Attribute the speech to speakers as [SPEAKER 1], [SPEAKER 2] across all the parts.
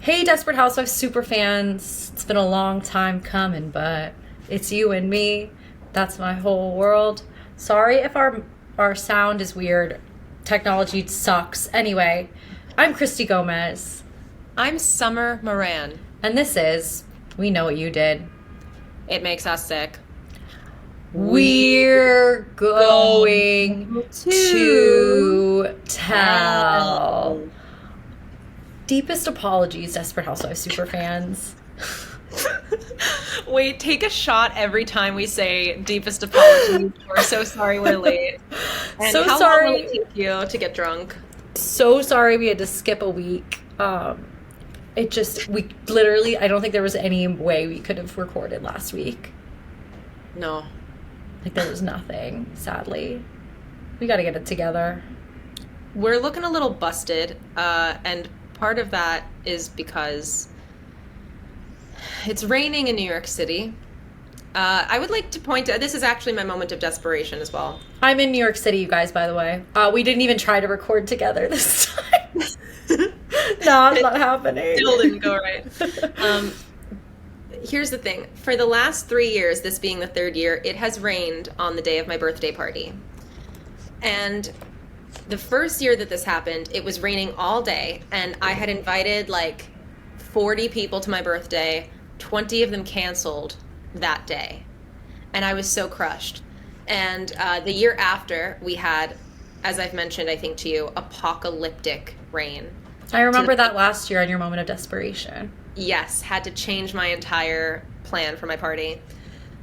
[SPEAKER 1] Hey, Desperate Housewives superfans. It's been a long time coming, but it's you and me. That's my whole world. Sorry if our sound is weird. Technology sucks. Anyway, I'm Christy Gomez.
[SPEAKER 2] I'm Summer Moran.
[SPEAKER 1] And this is We Know What You Did.
[SPEAKER 2] It makes us sick.
[SPEAKER 1] We're going to tell. Deepest apologies, Desperate Housewives superfans.
[SPEAKER 2] Wait, take a shot every time we say deepest apologies. We're so sorry we're late. And
[SPEAKER 1] So
[SPEAKER 2] how
[SPEAKER 1] sorry.
[SPEAKER 2] long will it take you to get drunk?
[SPEAKER 1] So sorry we had to skip a week. We literally, I don't think there was any way we could have recorded last week.
[SPEAKER 2] No.
[SPEAKER 1] Like, there was nothing, sadly. We gotta get it together.
[SPEAKER 2] We're looking a little busted, and part of that is because it's raining in New York City. I would like to point out, this is actually my moment of desperation as well.
[SPEAKER 1] I'm in New York City, you guys, by the way. We didn't even try to record together this time. No, it's not happening.
[SPEAKER 2] Still didn't go right. Here's the thing. For the last 3 years, this being the third year, it has rained on the day of my birthday party. And the first year that this happened, it was raining all day, and I had invited like 40 people to my birthday. 20 of them canceled that day. And I was so crushed. And the year after, we had, as I've mentioned, I think to you, apocalyptic rain.
[SPEAKER 1] I remember that last year on your moment of desperation.
[SPEAKER 2] Yes, had to change my entire plan for my party.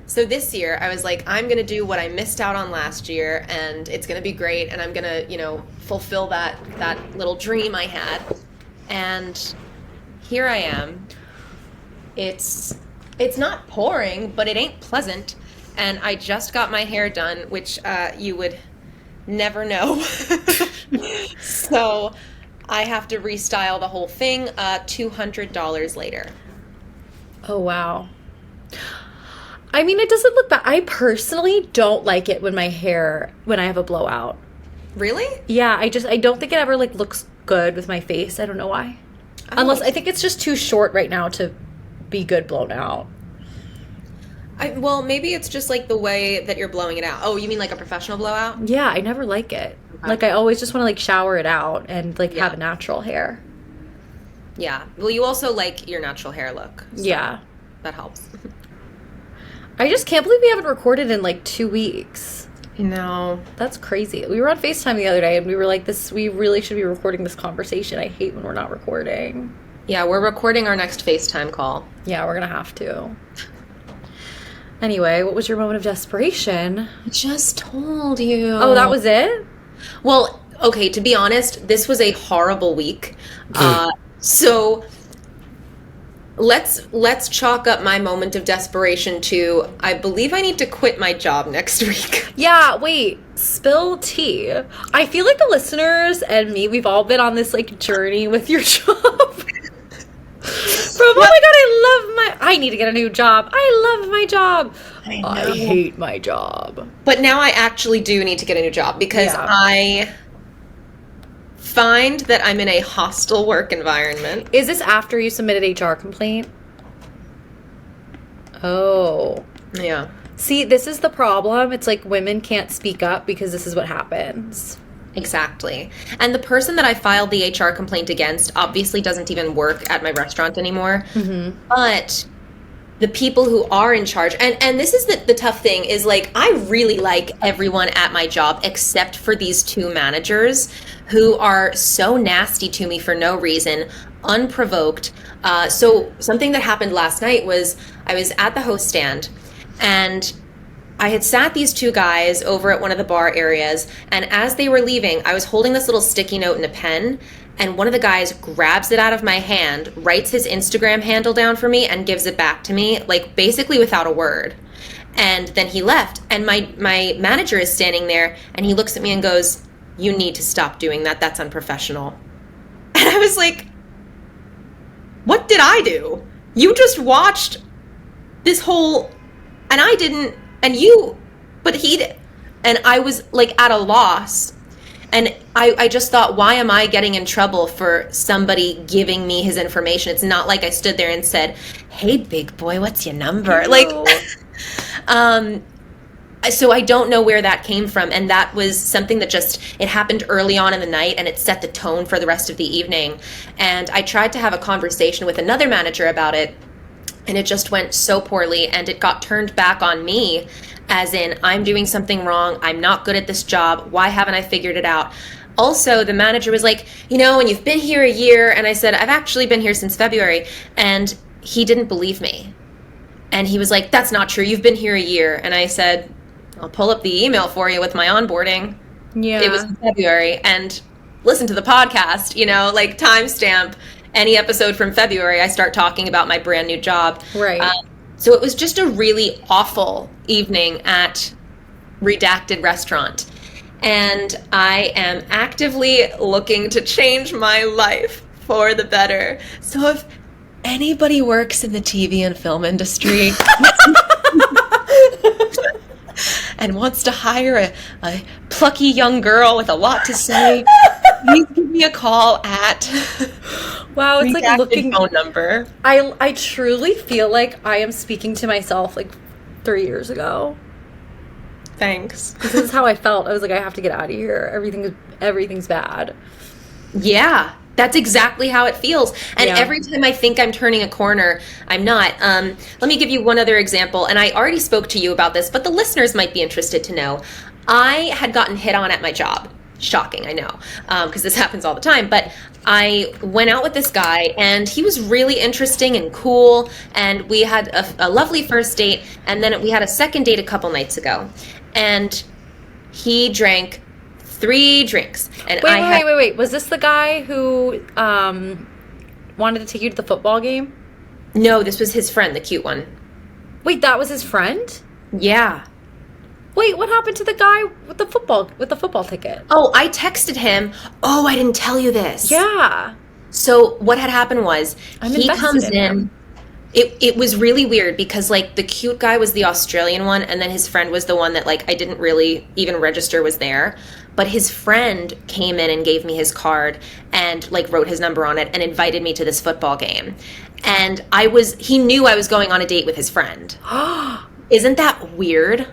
[SPEAKER 2] So this year, I was like, I'm going to do what I missed out on last year, and it's going to be great, and I'm going to, fulfill that little dream I had. And here I am. It's not pouring, but it ain't pleasant. And I just got my hair done, which you would never know. So I have to restyle the whole thing $200 later.
[SPEAKER 1] Oh, wow. I mean, it doesn't look bad. I personally don't like it when I have a blowout.
[SPEAKER 2] Really?
[SPEAKER 1] Yeah, I don't think it ever looks good with my face. I don't know why.
[SPEAKER 2] Oh.
[SPEAKER 1] Unless I think it's just too short right now to be good blown out.
[SPEAKER 2] Well, maybe it's just like the way that you're blowing it out. Oh, you mean like a professional blowout?
[SPEAKER 1] Yeah, I never like it.
[SPEAKER 2] Okay.
[SPEAKER 1] I always just want to shower it out and
[SPEAKER 2] Yeah.
[SPEAKER 1] have a natural hair.
[SPEAKER 2] Yeah. Well, you also like your natural hair look. So
[SPEAKER 1] Yeah.
[SPEAKER 2] that helps.
[SPEAKER 1] I just can't believe we haven't recorded in 2 weeks.
[SPEAKER 2] No.
[SPEAKER 1] That's crazy. We were on FaceTime the other day and we were like, we really should be recording this conversation. I hate when we're not recording.
[SPEAKER 2] Yeah, we're recording our next FaceTime call.
[SPEAKER 1] Yeah, we're going to have to. Anyway, what was your moment of desperation?
[SPEAKER 2] I just told you.
[SPEAKER 1] Oh, that was it?
[SPEAKER 2] Well, okay, to be honest, this was a horrible week. So let's chalk up my moment of desperation to, I believe I need to quit my job next week.
[SPEAKER 1] Yeah, wait. Spill tea. I feel like the listeners and me, we've all been on this journey with your job. From, oh my God, I need to get a new job. I love my job. I hate my job.
[SPEAKER 2] But now I actually do need to get a new job because
[SPEAKER 1] Yeah.
[SPEAKER 2] I find that I'm in a hostile work environment.
[SPEAKER 1] Is this after you submitted HR complaint? Oh.
[SPEAKER 2] Yeah.
[SPEAKER 1] See, this is the problem. It's women can't speak up because this is what happens.
[SPEAKER 2] Exactly. And the person that I filed the HR complaint against obviously doesn't even work at my restaurant anymore. Mm-hmm. But the people who are in charge, and this is the tough thing, is I really like everyone at my job except for these two managers who are so nasty to me for no reason, unprovoked. So something that happened last night was I was at the host stand and I had sat these two guys over at one of the bar areas, and as they were leaving, I was holding this little sticky note and a pen, and one of the guys grabs it out of my hand, writes his Instagram handle down for me, and gives it back to me, basically without a word. And then he left, and my manager is standing there, and he looks at me and goes, "You need to stop doing that. That's unprofessional." And I was like, what did I do? You just watched this whole, and I didn't, and you, but he did. And I was at a loss. And I just thought, why am I getting in trouble for somebody giving me his information? It's not like I stood there and said, hey, big boy, what's your number?
[SPEAKER 1] No.
[SPEAKER 2] Like, so I don't know where that came from. And that was something that it happened early on in the night, and it set the tone for the rest of the evening. And I tried to have a conversation with another manager about it, and it just went so poorly, and it got turned back on me, as in, I'm doing something wrong, I'm not good at this job, why haven't I figured it out? Also, the manager was like, and you've been here a year, and I said, I've actually been here since February, and he didn't believe me. And he was like, that's not true, you've been here a year. And I said, I'll pull up the email for you with my onboarding.
[SPEAKER 1] Yeah.
[SPEAKER 2] It was in February, and listen to the podcast, like timestamp any episode from February, I start talking about my brand new job.
[SPEAKER 1] Right.
[SPEAKER 2] So it was just a really awful evening at Redacted Restaurant. And I am actively looking to change my life for the better. So if anybody works in the TV and film industry and wants to hire a plucky young girl with a lot to say, please give me a call at
[SPEAKER 1] wow, it's like looking
[SPEAKER 2] phone number.
[SPEAKER 1] I truly feel like I am speaking to myself like 3 years ago.
[SPEAKER 2] Thanks.
[SPEAKER 1] This is how I felt. I was like, I have to get out of here. Everything's bad.
[SPEAKER 2] Yeah, that's exactly how it feels. And every time I think I'm turning a corner, I'm not. Let me give you one other example. And I already spoke to you about this, but the listeners might be interested to know. I had gotten hit on at my job. Shocking, I know, because this happens all the time. But I went out with this guy, and he was really interesting and cool, and we had a lovely first date, and then we had a second date a couple nights ago, and he drank 3 drinks. And
[SPEAKER 1] Wait. Was this the guy who wanted to take you to the football game?
[SPEAKER 2] No, this was his friend, the cute one.
[SPEAKER 1] Wait, that was his friend?
[SPEAKER 2] Yeah.
[SPEAKER 1] Wait, what happened to the guy with the football ticket?
[SPEAKER 2] Oh, I texted him. Oh, I didn't tell you this.
[SPEAKER 1] Yeah.
[SPEAKER 2] So what had happened was he comes in. It was really weird because like the cute guy was the Australian one, and then his friend was the one that like I didn't really even register was there. But his friend came in and gave me his card and like wrote his number on it and invited me to this football game. And he knew I was going on a date with his friend. Isn't that weird?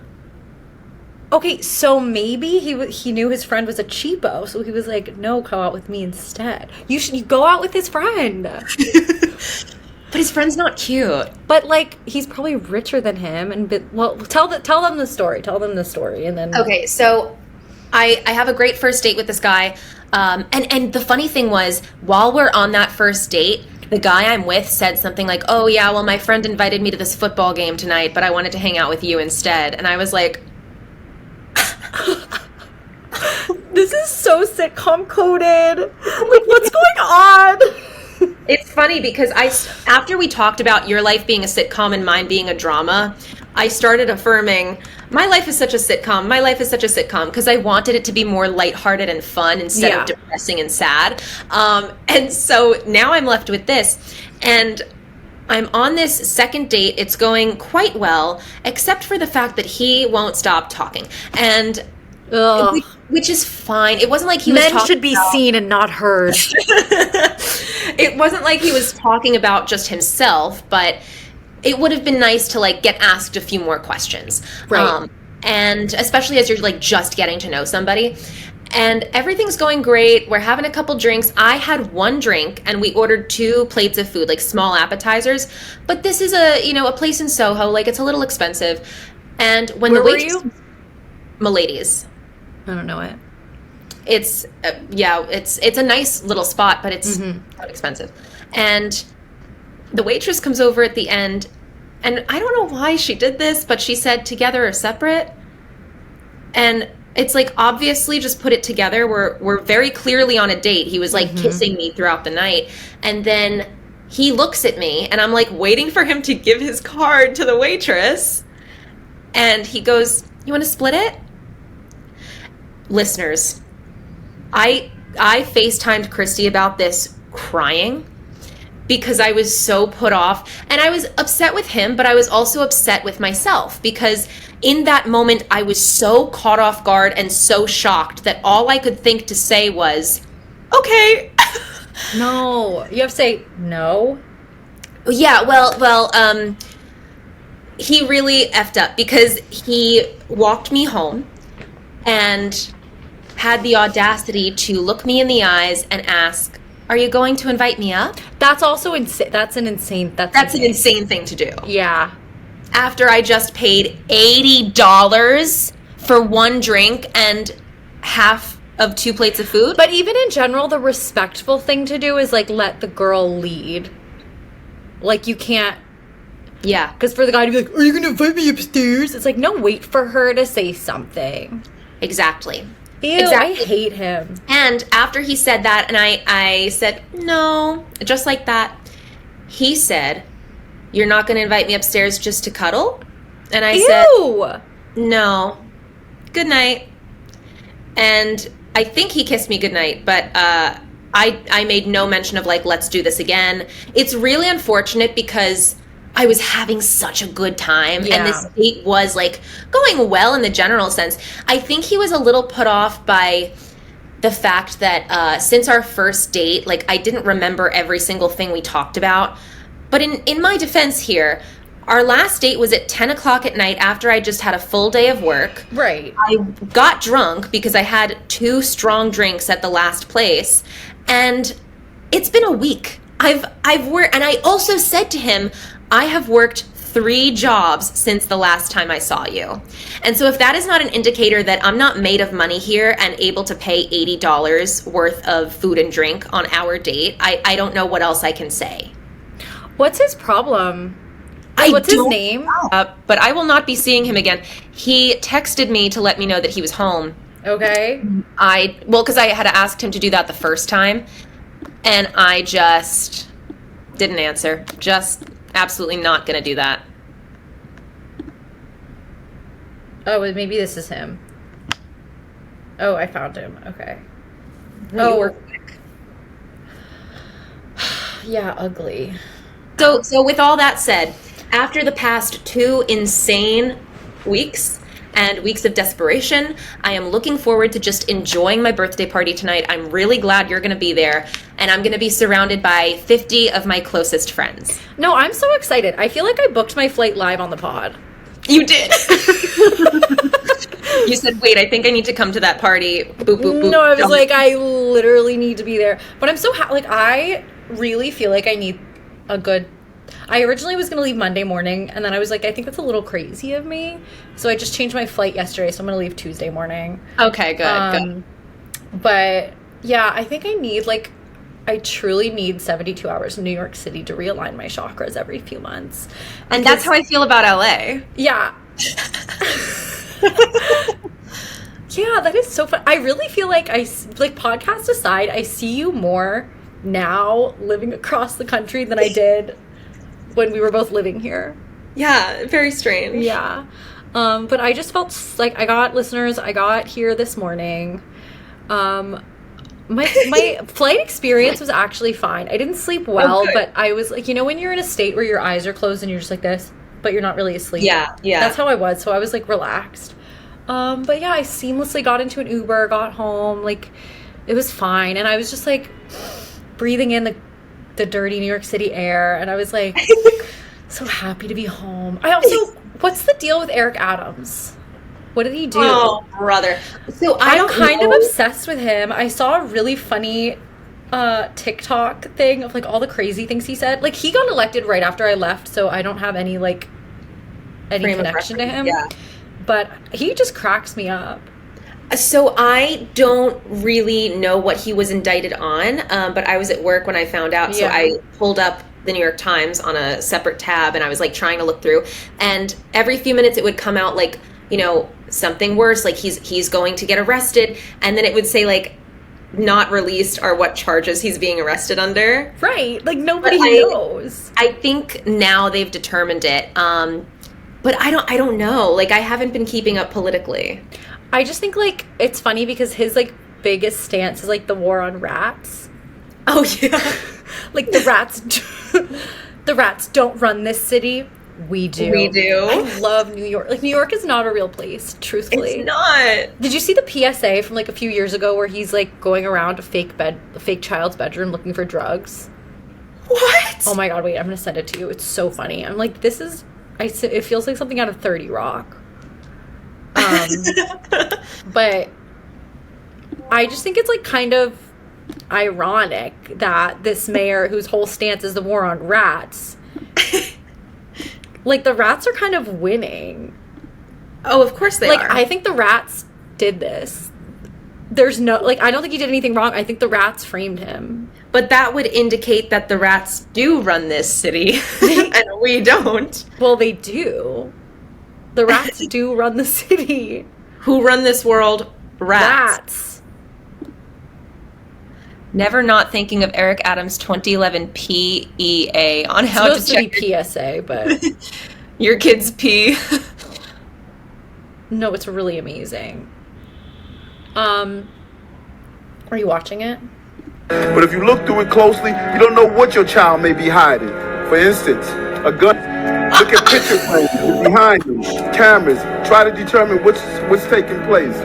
[SPEAKER 1] Okay, so maybe he knew his friend was a cheapo, so he was like, "No, go out with me instead. You go out with his friend."
[SPEAKER 2] But his friend's not cute.
[SPEAKER 1] But like, he's probably richer than him. Tell them the story. Tell them the story, and then.
[SPEAKER 2] Okay, so I have a great first date with this guy, and the funny thing was, while we're on that first date, the guy I'm with said something like, "Oh yeah, well my friend invited me to this football game tonight, but I wanted to hang out with you instead," and I was like.
[SPEAKER 1] This is so sitcom coded. Like, what's going on?
[SPEAKER 2] It's funny because after we talked about your life being a sitcom and mine being a drama, I started affirming my life is such a sitcom. My life is such a sitcom because I wanted it to be more lighthearted and fun instead of depressing and sad. And so now I'm left with this, and I'm on this second date. It's going quite well, except for the fact that he won't stop talking. And which is fine. It wasn't like he was talking
[SPEAKER 1] Men should be seen and not heard.
[SPEAKER 2] It wasn't like he was talking about just himself, but it would have been nice to like get asked a few more questions.
[SPEAKER 1] Right.
[SPEAKER 2] And especially as you're like just getting to know somebody. And everything's going great. We're having a couple drinks. I had 1 drink and we ordered 2 plates of food, like small appetizers. But this is a place in Soho, like it's a little expensive. And when
[SPEAKER 1] Where
[SPEAKER 2] the waitress,
[SPEAKER 1] were you?
[SPEAKER 2] Milady's.
[SPEAKER 1] I don't know it.
[SPEAKER 2] It's it's a nice little spot, but it's not expensive. And the waitress comes over at the end, and I don't know why she did this, but she said together or separate. And it's like, obviously just put it together. We're very clearly on a date. He was like kissing me throughout the night. And then he looks at me and I'm like waiting for him to give his card to the waitress. And he goes, "You want to split it?" Listeners, I FaceTimed Christy about this crying. because I was so put off. And I was upset with him, but I was also upset with myself because in that moment, I was so caught off guard and so shocked that all I could think to say was, okay.
[SPEAKER 1] No, you have to say no.
[SPEAKER 2] Yeah, he really effed up because he walked me home and had the audacity to look me in the eyes and ask, "Are you going to invite me up?"
[SPEAKER 1] That's also insane. That's an insane
[SPEAKER 2] thing to do.
[SPEAKER 1] Yeah.
[SPEAKER 2] After I just paid $80 for one drink and half of 2 plates of food.
[SPEAKER 1] But even in general, the respectful thing to do is, like, let the girl lead. Like, you can't...
[SPEAKER 2] Yeah.
[SPEAKER 1] Because for the guy to be like, "Are you going to invite me upstairs?" It's like, no, wait for her to say something.
[SPEAKER 2] Exactly.
[SPEAKER 1] Ew,
[SPEAKER 2] exactly.
[SPEAKER 1] I hate him.
[SPEAKER 2] And after he said that, and I said, no, just like that, he said, "You're not going to invite me upstairs just to cuddle?" And I said, "No. Good night." And I think he kissed me goodnight, but I made no mention of, like, let's do this again. It's really unfortunate because I was having such a good time, and this date was, like, going well in the general sense. I think he was a little put off by the fact that since our first date, like, I didn't remember every single thing we talked about. But in my defense here, our last date was at 10 o'clock at night after I just had a full day of work.
[SPEAKER 1] Right.
[SPEAKER 2] I got drunk because I had 2 strong drinks at the last place. And it's been a week. I've worked, and I also said to him, I have worked 3 jobs since the last time I saw you. And so if that is not an indicator that I'm not made of money here and able to pay $80 worth of food and drink on our date, I don't know what else I can say.
[SPEAKER 1] What's his problem? What's his name?
[SPEAKER 2] But I will not be seeing him again. He texted me to let me know that he was home.
[SPEAKER 1] Okay.
[SPEAKER 2] Because I had asked him to do that the first time, and I just didn't answer. Just absolutely not going to do that.
[SPEAKER 1] Oh, maybe this is him. Oh, I found him. Okay.
[SPEAKER 2] You were quick.
[SPEAKER 1] Yeah, ugly.
[SPEAKER 2] So with all that said, after the past 2 insane weeks and weeks of desperation, I am looking forward to just enjoying my birthday party tonight. I'm really glad you're going to be there, and I'm going to be surrounded by 50 of my closest friends.
[SPEAKER 1] No, I'm so excited. I feel like I booked my flight live on the pod.
[SPEAKER 2] You did. You said, wait, I think I need to come to that party. Boop, boop, boop.
[SPEAKER 1] No, I was like, I literally need to be there. But I'm so I really feel like I need a good... I originally was going to leave Monday morning, and then I was like, I think that's a little crazy of me. So I just changed my flight yesterday, so I'm going to leave Tuesday morning.
[SPEAKER 2] Okay, good.
[SPEAKER 1] But, yeah, I think I truly need 72 hours in New York City to realign my chakras every few months.
[SPEAKER 2] And that's how I feel about LA.
[SPEAKER 1] Yeah. Yeah, that is so fun. I really feel like podcast aside, I see you more now living across the country than I did when we were both living here.
[SPEAKER 2] Yeah, very strange.
[SPEAKER 1] Yeah. But I just felt like I got here this morning. My flight experience was actually fine. I didn't sleep well, but I was like, when you're in a state where your eyes are closed and you're just like this, but you're not really asleep.
[SPEAKER 2] Yeah.
[SPEAKER 1] That's how I was. So I was like relaxed. But yeah, I seamlessly got into an Uber, got home, like it was fine. And I was just like breathing in the dirty New York City air. And I was like so happy to be home. What's the deal with Eric Adams? What did he do?
[SPEAKER 2] Oh, brother. So
[SPEAKER 1] I'm kind of obsessed with him. I saw a really funny TikTok thing of like all the crazy things he said. Like he got elected right after I left, so I don't have any connection to him. Yeah. But he just cracks me up.
[SPEAKER 2] So I don't really know what he was indicted on, but I was at work when I found out. So I pulled up the New York Times on a separate tab, and I was like trying to look through. And every few minutes it would come out like, something worse, like he's going to get arrested. And then it would say like not released or what charges he's being arrested under.
[SPEAKER 1] Right. Like nobody knows.
[SPEAKER 2] I think now they've determined it. But I don't know. Like I haven't been keeping up politically.
[SPEAKER 1] I just think like it's funny because his like biggest stance is like the war on rats.
[SPEAKER 2] Oh yeah.
[SPEAKER 1] Like the rats, the rats don't run this city. We do.
[SPEAKER 2] We do.
[SPEAKER 1] I love New York. Like New York is not a real place, truthfully.
[SPEAKER 2] It's not.
[SPEAKER 1] Did you see the PSA from like a few years ago where he's like going around a fake child's bedroom looking for drugs?
[SPEAKER 2] What?
[SPEAKER 1] Oh my god, wait, I'm gonna send it to you. It's so funny. I'm like, this is, it feels like something out of 30 Rock. But I just think it's like kind of ironic that this mayor, whose whole stance is the war on rats, like the rats are kind of winning.
[SPEAKER 2] Oh, of course they are.
[SPEAKER 1] I think the rats did this. There's no, like, I don't think he did anything wrong. I think the rats framed him.
[SPEAKER 2] But that would indicate that the rats do run this city, and we don't.
[SPEAKER 1] Well, they do. The rats do run the city.
[SPEAKER 2] Who run this world? Rats. Never not thinking of Eric Adams' 2011 PEA on how to check
[SPEAKER 1] to be PSA, but
[SPEAKER 2] your kids pee.
[SPEAKER 1] No, it's really amazing. Are you watching it?
[SPEAKER 3] But if you look through it closely, you don't know what your child may be hiding. For instance, a gun. Look at picture frames behind them, cameras. Try to determine what's taking place.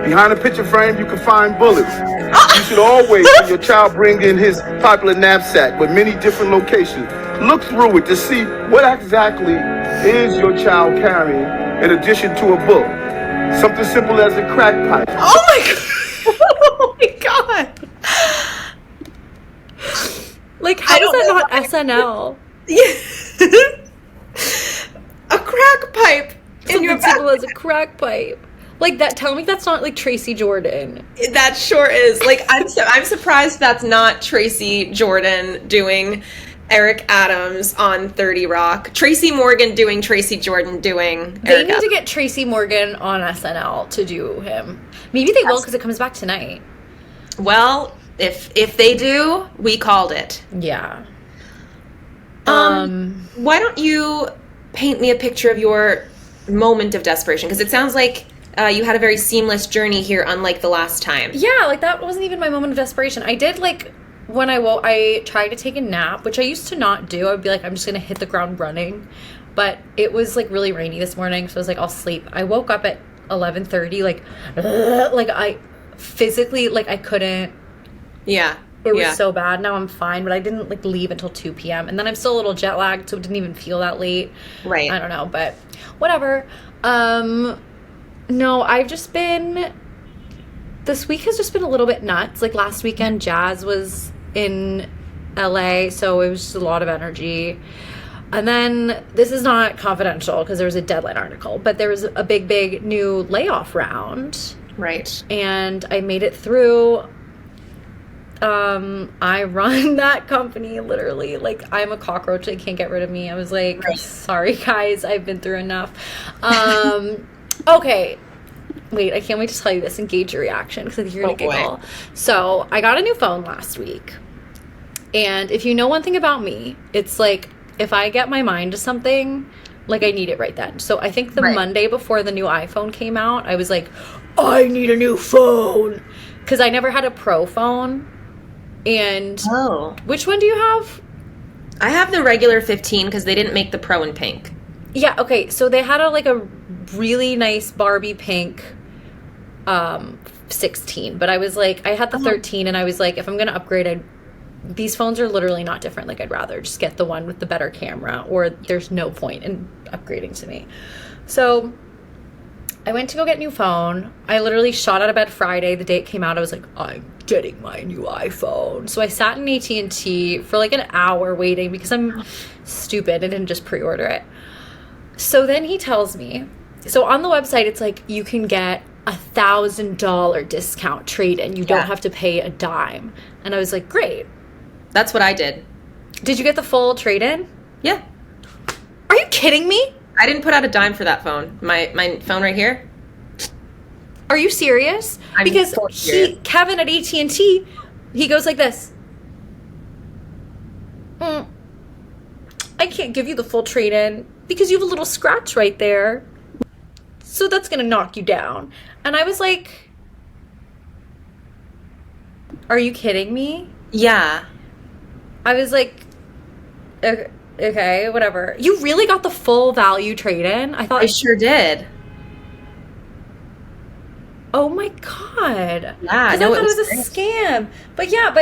[SPEAKER 3] Behind a picture frame, you can find bullets. You should always, when your child bring in his popular knapsack with many different locations, look through it to see what exactly is your child carrying in addition to a book. Something simple as a crack pipe.
[SPEAKER 2] Oh my god! Oh my god!
[SPEAKER 1] Like, how is that not SNL?
[SPEAKER 2] A crack pipe in your
[SPEAKER 1] Something simple as a crack pipe. Like that. Tell me that's not like Tracy Jordan.
[SPEAKER 2] That sure is. Like I'm surprised that's not Tracy Jordan doing Eric Adams on 30 Rock. Tracy Morgan doing Tracy Jordan doing.
[SPEAKER 1] They need to get Tracy Morgan on SNL to do him. Maybe they will because it comes back tonight.
[SPEAKER 2] Well, if they do, we called it.
[SPEAKER 1] Yeah.
[SPEAKER 2] Why don't you paint me a picture of your moment of desperation? Because it sounds like you had a very seamless journey here, unlike the last time.
[SPEAKER 1] Yeah, like that wasn't even my moment of desperation. I did like when I woke, I tried to take a nap, which I used to not do. I would be like, I'm just gonna hit the ground running, but it was like really rainy this morning, so I was like, I'll sleep. I woke up at 11:30, like I physically like I couldn't.
[SPEAKER 2] Yeah.
[SPEAKER 1] It was so bad. Now I'm fine, but I didn't like leave until 2 p.m. And then I'm still a little jet lagged, so it didn't even feel that late.
[SPEAKER 2] Right.
[SPEAKER 1] I don't know, but whatever. No, I've just been, this week has just been a little bit nuts. Like last weekend, Jazz was in LA, so it was just a lot of energy. And then, this is not confidential because there was a Deadline article, but there was a big new layoff round.
[SPEAKER 2] Right.
[SPEAKER 1] And I made it through. I run that company literally. Like, I'm a cockroach. They can't get rid of me. I was like, right. Sorry guys, I've been through enough. Okay. Wait, I can't wait to tell you this and gauge your reaction because I think you're going to giggle. So, I got a new phone last week. And if you know one thing about me, it's like, if I get my mind to something, like, I need it right then. So, I think the Monday before the new iPhone came out, I was like, I need a new phone. Because I never had a Pro phone. And which one do you have?
[SPEAKER 2] I have the regular 15 because they didn't make the Pro in pink.
[SPEAKER 1] Yeah, okay. So they had a really nice Barbie pink 16. But I was like, I had the 13 and I was like, if I'm going to upgrade, these phones are literally not different. Like, I'd rather just get the one with the better camera or there's no point in upgrading to me. So I went to go get a new phone. I literally shot out of bed Friday. The day it came out, I was like, I'm getting my new iPhone. So I sat in AT&T for like an hour waiting because I'm stupid and didn't just pre-order it. So then he tells me, so on the website, it's like, you can get $1,000 discount trade-in. You don't have to pay a dime. And I was like, great.
[SPEAKER 2] That's what I did. Did
[SPEAKER 1] you get the full trade-in?
[SPEAKER 2] Yeah.
[SPEAKER 1] Are you kidding me?
[SPEAKER 2] I didn't put out a dime for that phone. My phone right here.
[SPEAKER 1] Are you serious? Because Kevin at AT&T, he goes like this. I can't give you the full trade-in because you have a little scratch right there. So that's going to knock you down. And I was like, are you kidding me?
[SPEAKER 2] Yeah.
[SPEAKER 1] I was like, okay, whatever. You really got the full value trade-in? I thought
[SPEAKER 2] I sure did.
[SPEAKER 1] Oh my god.
[SPEAKER 2] Yeah,
[SPEAKER 1] I
[SPEAKER 2] no,
[SPEAKER 1] thought it was a
[SPEAKER 2] great.
[SPEAKER 1] scam. But yeah,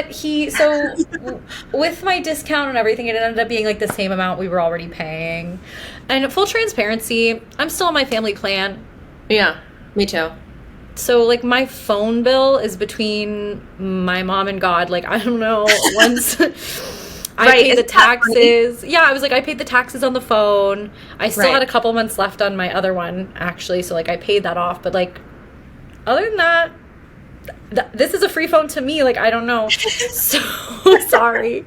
[SPEAKER 1] with my discount and everything, it ended up being like the same amount we were already paying. And full transparency, I'm still on my family plan.
[SPEAKER 2] Yeah, me too.
[SPEAKER 1] So like my phone bill is between my mom and God. Like, I don't know, once I paid the taxes. Yeah, I was like, I paid the taxes on the phone. I still had a couple months left on my other one, actually. So like I paid that off. But like, other than that, this is a free phone to me. Like, I don't know. So sorry.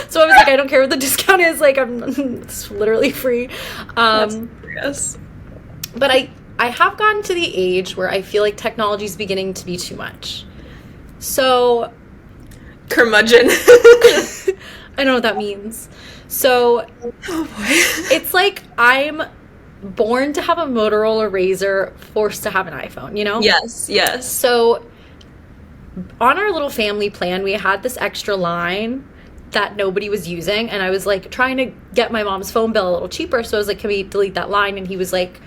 [SPEAKER 1] So I was like, I don't care what the discount is. Like, it's literally free.
[SPEAKER 2] Yes.
[SPEAKER 1] But I have gotten to the age where I feel like technology is beginning to be too much. So,
[SPEAKER 2] curmudgeon.
[SPEAKER 1] I don't know what that means. So,
[SPEAKER 2] oh boy.
[SPEAKER 1] It's like I'm born to have a Motorola Razr, forced to have an iPhone, you know?
[SPEAKER 2] Yes, yes.
[SPEAKER 1] So, on our little family plan, we had this extra line that nobody was using, and I was like trying to get my mom's phone bill a little cheaper, so I was like, can we delete that line? And he was like,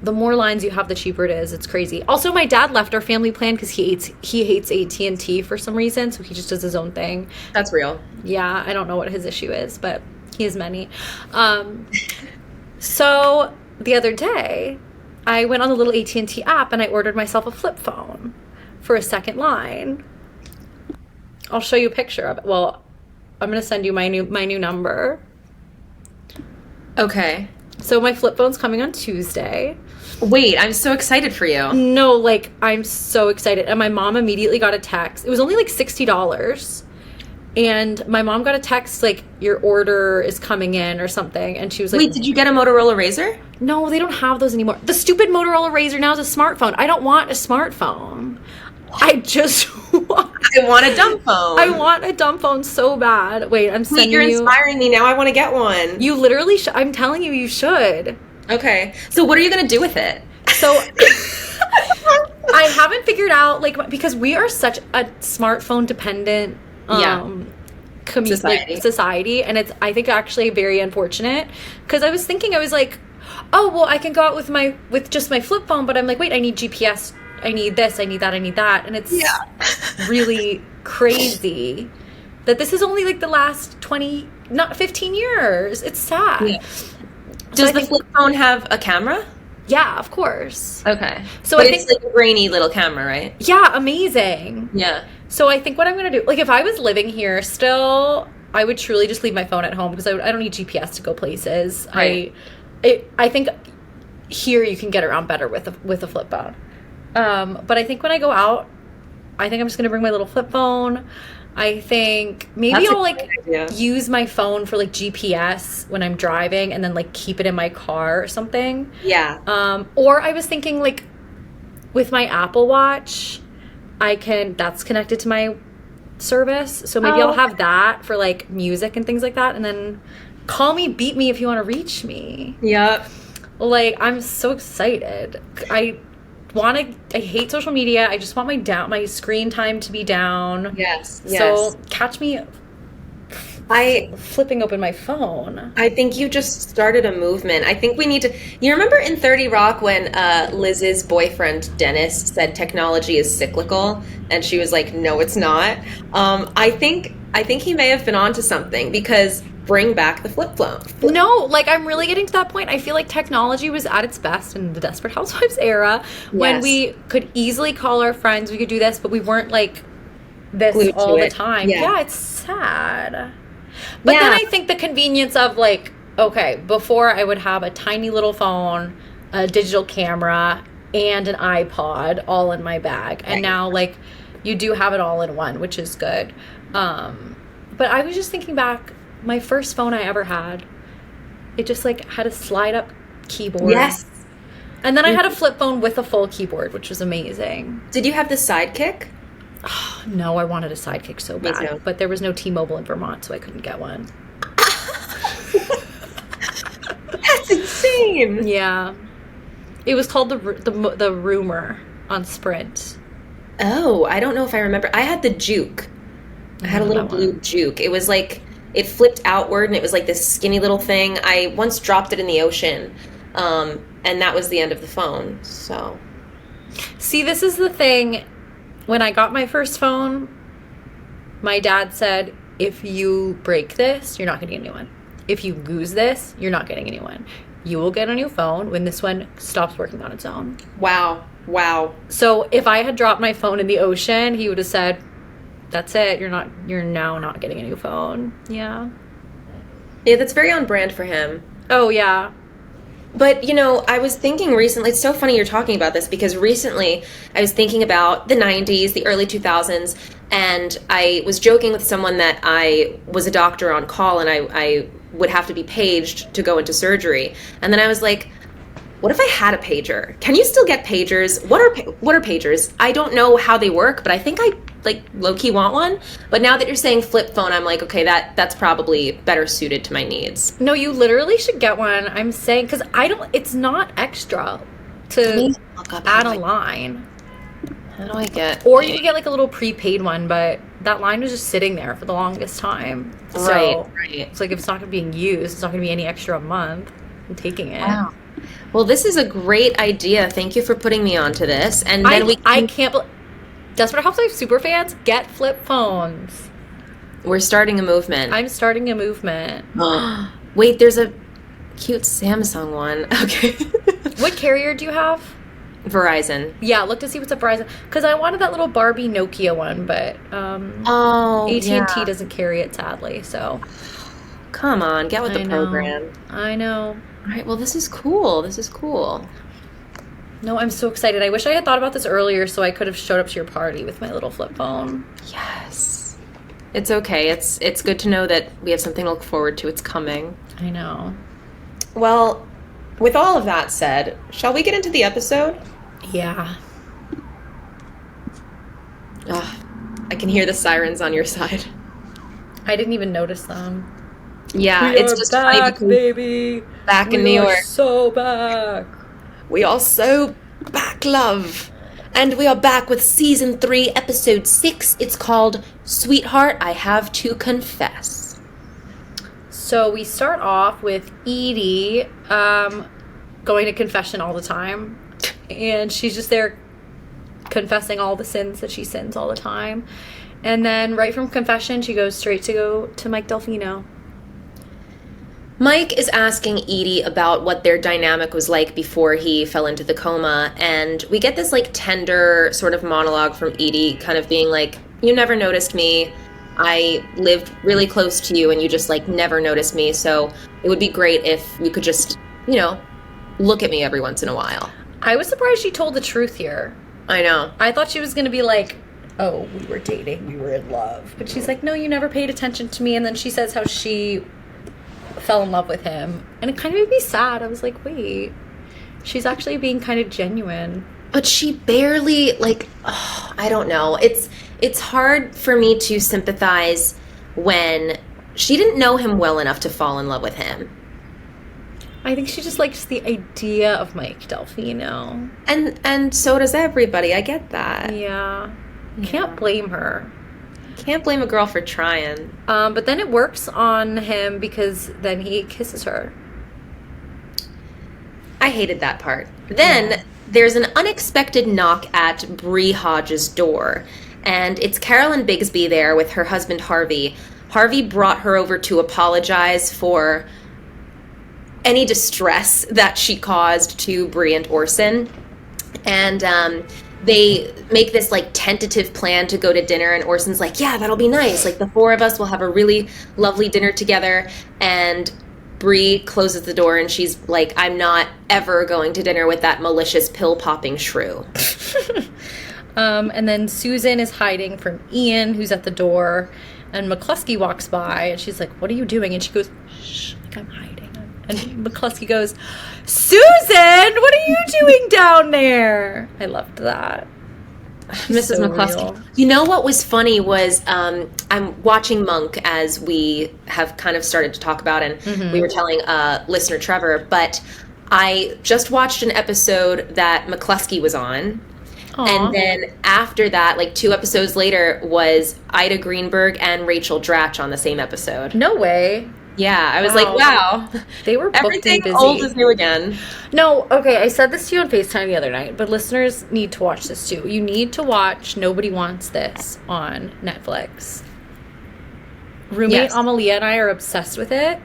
[SPEAKER 1] the more lines you have, the cheaper it is. It's crazy. Also, my dad left our family plan because he hates AT&T for some reason, so he just does his own thing.
[SPEAKER 2] That's real.
[SPEAKER 1] Yeah, I don't know what his issue is, but he has many. So the other day, I went on the little AT&T app and I ordered myself a flip phone for a second line. I'll show you a picture of it. Well, I'm gonna send you my new number.
[SPEAKER 2] Okay.
[SPEAKER 1] So my flip phone's coming on Tuesday.
[SPEAKER 2] Wait, I'm so excited for you.
[SPEAKER 1] No, like, I'm so excited. And my mom immediately got a text. It was only like $60. And my mom got a text like, your order is coming in or something. And she was like,
[SPEAKER 2] wait, did you get a Motorola Razr?
[SPEAKER 1] No, they don't have those anymore. The stupid Motorola Razr now is a smartphone. I don't want a smartphone. I just
[SPEAKER 2] I want a dumb phone.
[SPEAKER 1] I want a dumb phone so bad. Wait, I'm sending you.
[SPEAKER 2] You're inspiring me now. I want to get one.
[SPEAKER 1] You literally should. I'm telling you, you should.
[SPEAKER 2] Okay. So what are you going to do with it?
[SPEAKER 1] So I haven't figured out, like, because we are such a smartphone dependent society, and it's, I think, actually very unfortunate, because I was thinking, I was like, oh, well, I can go out with just my flip phone, but I'm like, wait, I need GPS, I need this, I need that, and it's really crazy that this is only like the last 15 years. It's sad.
[SPEAKER 2] Yeah. Does the flip phone have a camera?
[SPEAKER 1] Yeah, of course.
[SPEAKER 2] Okay.
[SPEAKER 1] So
[SPEAKER 2] but
[SPEAKER 1] I think
[SPEAKER 2] it's like a grainy little camera, right?
[SPEAKER 1] Yeah, amazing.
[SPEAKER 2] Yeah.
[SPEAKER 1] So I think what I'm going to do, like, if I was living here still, I would truly just leave my phone at home, because I don't need GPS to go places.
[SPEAKER 2] Right.
[SPEAKER 1] I think here you can get around better with a flip phone. But I think when I go out, I think I'm just going to bring my little flip phone. I think maybe I'll like use my phone for like GPS when I'm driving, and then like keep it in my car or something.
[SPEAKER 2] Yeah.
[SPEAKER 1] Or I was thinking, like, with my Apple Watch, that's connected to my service, so maybe I'll have that for like music and things like that, and then call me, beat me if you want to reach me.
[SPEAKER 2] Yep.
[SPEAKER 1] Like, I'm so excited. I hate social media. I just want my screen time to be down.
[SPEAKER 2] Yes.
[SPEAKER 1] So catch me flipping open my phone.
[SPEAKER 2] I think you just started a movement. I think we need to. You remember in 30 Rock when Liz's boyfriend Dennis said technology is cyclical, and she was like, "No, it's not." I think he may have been onto something, because bring back the flip phone.
[SPEAKER 1] No, like, I'm really getting to that point. I feel like technology was at its best in the Desperate Housewives era, when we could easily call our friends, we could do this, but we weren't like this
[SPEAKER 2] glued
[SPEAKER 1] all
[SPEAKER 2] to
[SPEAKER 1] the
[SPEAKER 2] it.
[SPEAKER 1] time.
[SPEAKER 2] Yeah,
[SPEAKER 1] it's sad. But then I think the convenience of, like, okay, before I would have a tiny little phone, a digital camera, and an iPod all in my bag. And now, like, you do have it all in one, which is good. But I was just thinking back, my first phone I ever had, it just like had a slide up keyboard.
[SPEAKER 2] Yes.
[SPEAKER 1] And then I had a flip phone with a full keyboard, which was amazing.
[SPEAKER 2] Did you have the Sidekick?
[SPEAKER 1] Oh, no, I wanted a Sidekick so bad.
[SPEAKER 2] Me too.
[SPEAKER 1] But there was no T-Mobile in Vermont, so I couldn't get one.
[SPEAKER 2] That's insane.
[SPEAKER 1] Yeah. It was called the Rumor on Sprint.
[SPEAKER 2] Oh, I don't know if I remember. I had the Juke. I had a little blue juke. It was like, it flipped outward and it was like this skinny little thing. I once dropped it in the ocean, and that was the end of the phone. So,
[SPEAKER 1] see, this is the thing. When I got my first phone, my dad said, if you break this, you're not getting a new one. If you lose this, you're not getting a new one. You will get a new phone when this one stops working on its own.
[SPEAKER 2] Wow.
[SPEAKER 1] So if I had dropped my phone in the ocean, he would have said, that's it. You're now not getting a new phone. Yeah.
[SPEAKER 2] Yeah, that's very on brand for him.
[SPEAKER 1] Oh, yeah.
[SPEAKER 2] But, you know, I was thinking recently, it's so funny you're talking about this, because recently I was thinking about the 90s, the early 2000s, and I was joking with someone that I was a doctor on call and I would have to be paged to go into surgery. And then I was like, what if I had a pager? Can you still get pagers? What are pagers? I don't know how they work, but I think I like low-key want one. But now that you're saying flip phone, I'm like, okay, that's probably better suited to my needs.
[SPEAKER 1] No, you literally should get one. I'm saying, because it's not extra to add a line.
[SPEAKER 2] How do I get?
[SPEAKER 1] Or you can get like a little prepaid one, but that line was just sitting there for the longest time.
[SPEAKER 2] Right.
[SPEAKER 1] It's like if it's not being used, it's not going to be any extra a month. I'm taking it.
[SPEAKER 2] Wow. Well, this is a great idea. Thank you for putting me onto this. And then
[SPEAKER 1] I can't believe Desperate Housewives super fans, get flip phones.
[SPEAKER 2] We're starting a movement.
[SPEAKER 1] I'm starting a movement.
[SPEAKER 2] Wait, there's a cute Samsung one. Okay.
[SPEAKER 1] What carrier do you have?
[SPEAKER 2] Verizon.
[SPEAKER 1] Yeah, look to see what's up Verizon. Because I wanted that little Barbie Nokia one, but AT&T doesn't carry it, sadly. So,
[SPEAKER 2] come on, get with the program.
[SPEAKER 1] I know.
[SPEAKER 2] All right, well, this is cool.
[SPEAKER 1] No, I'm so excited. I wish I had thought about this earlier so I could have showed up to your party with my little flip phone.
[SPEAKER 2] Yes. It's okay. It's good to know that we have something to look forward to. It's coming.
[SPEAKER 1] I know.
[SPEAKER 2] Well, with all of that said, shall we get into the episode?
[SPEAKER 1] Yeah.
[SPEAKER 2] I can hear the sirens on your side.
[SPEAKER 1] I didn't even notice them.
[SPEAKER 2] Yeah,
[SPEAKER 1] We
[SPEAKER 2] it's
[SPEAKER 1] are
[SPEAKER 2] just
[SPEAKER 1] back,
[SPEAKER 2] funny
[SPEAKER 1] baby.
[SPEAKER 2] Back in New York.
[SPEAKER 1] So back.
[SPEAKER 2] We are so back, love. And we are back with season 3, episode 6. It's called Sweetheart, I Have to Confess.
[SPEAKER 1] So we start off with Edie going to confession all the time. And she's just there confessing all the sins that she sins all the time. And then right from confession, she goes straight to go to Mike Delfino.
[SPEAKER 2] Mike is asking Edie about what their dynamic was like before he fell into the coma, and we get this like tender sort of monologue from Edie kind of being like, you never noticed me, I lived really close to you and you just like never noticed me, so it would be great if you could just, you know, look at me every once in a while.
[SPEAKER 1] I was surprised she told the truth here.
[SPEAKER 2] I know.
[SPEAKER 1] I thought she was going to be like, oh, we were dating, we were in love. But she's like, no, you never paid attention to me. And then she says how she fell in love with him. And it kind of made me sad. I was like, wait, she's actually being kind of genuine.
[SPEAKER 2] But she barely, like, I don't know. It's hard for me to sympathize when she didn't know him well enough to fall in love with him.
[SPEAKER 1] I think she just likes the idea of Mike Delfino.
[SPEAKER 2] And so does everybody. I get that.
[SPEAKER 1] Yeah. Can't blame her.
[SPEAKER 2] Can't blame a girl for trying.
[SPEAKER 1] But then it works on him because then he kisses her.
[SPEAKER 2] I hated that part. Then there's an unexpected knock at Bree Hodge's door. And it's Carolyn Bigsby there with her husband Harvey. Harvey brought her over to apologize for any distress that she caused to Bree and Orson. And they make this like tentative plan to go to dinner, and Orson's like, yeah, that'll be nice. Like the 4 of us will have a really lovely dinner together. And Bree closes the door and she's like, I'm not ever going to dinner with that malicious pill-popping shrew.
[SPEAKER 1] And then Susan is hiding from Ian, who's at the door. And McCluskey walks by and she's like, what are you doing? And she goes, shh, like I'm hiding. And McCluskey goes, Susan, what are you doing down there? I loved that.
[SPEAKER 2] Mrs.
[SPEAKER 1] So
[SPEAKER 2] McCluskey.
[SPEAKER 1] real.
[SPEAKER 2] You know what was funny was I'm watching Monk, as we have kind of started to talk about, and we were telling listener Trevor, but I just watched an episode that McCluskey was on,
[SPEAKER 1] Aw.
[SPEAKER 2] And then after that, like 2 episodes later, was Ida Greenberg and Rachel Dratch on the same episode.
[SPEAKER 1] No way.
[SPEAKER 2] Yeah, I was like, wow.
[SPEAKER 1] They were booked
[SPEAKER 2] Everything
[SPEAKER 1] and busy.
[SPEAKER 2] old is new again.
[SPEAKER 1] No, okay, I said this to you on FaceTime the other night, but listeners need to watch this too. You need to watch Nobody Wants This on Netflix. Roommate Amalia and I are obsessed with it.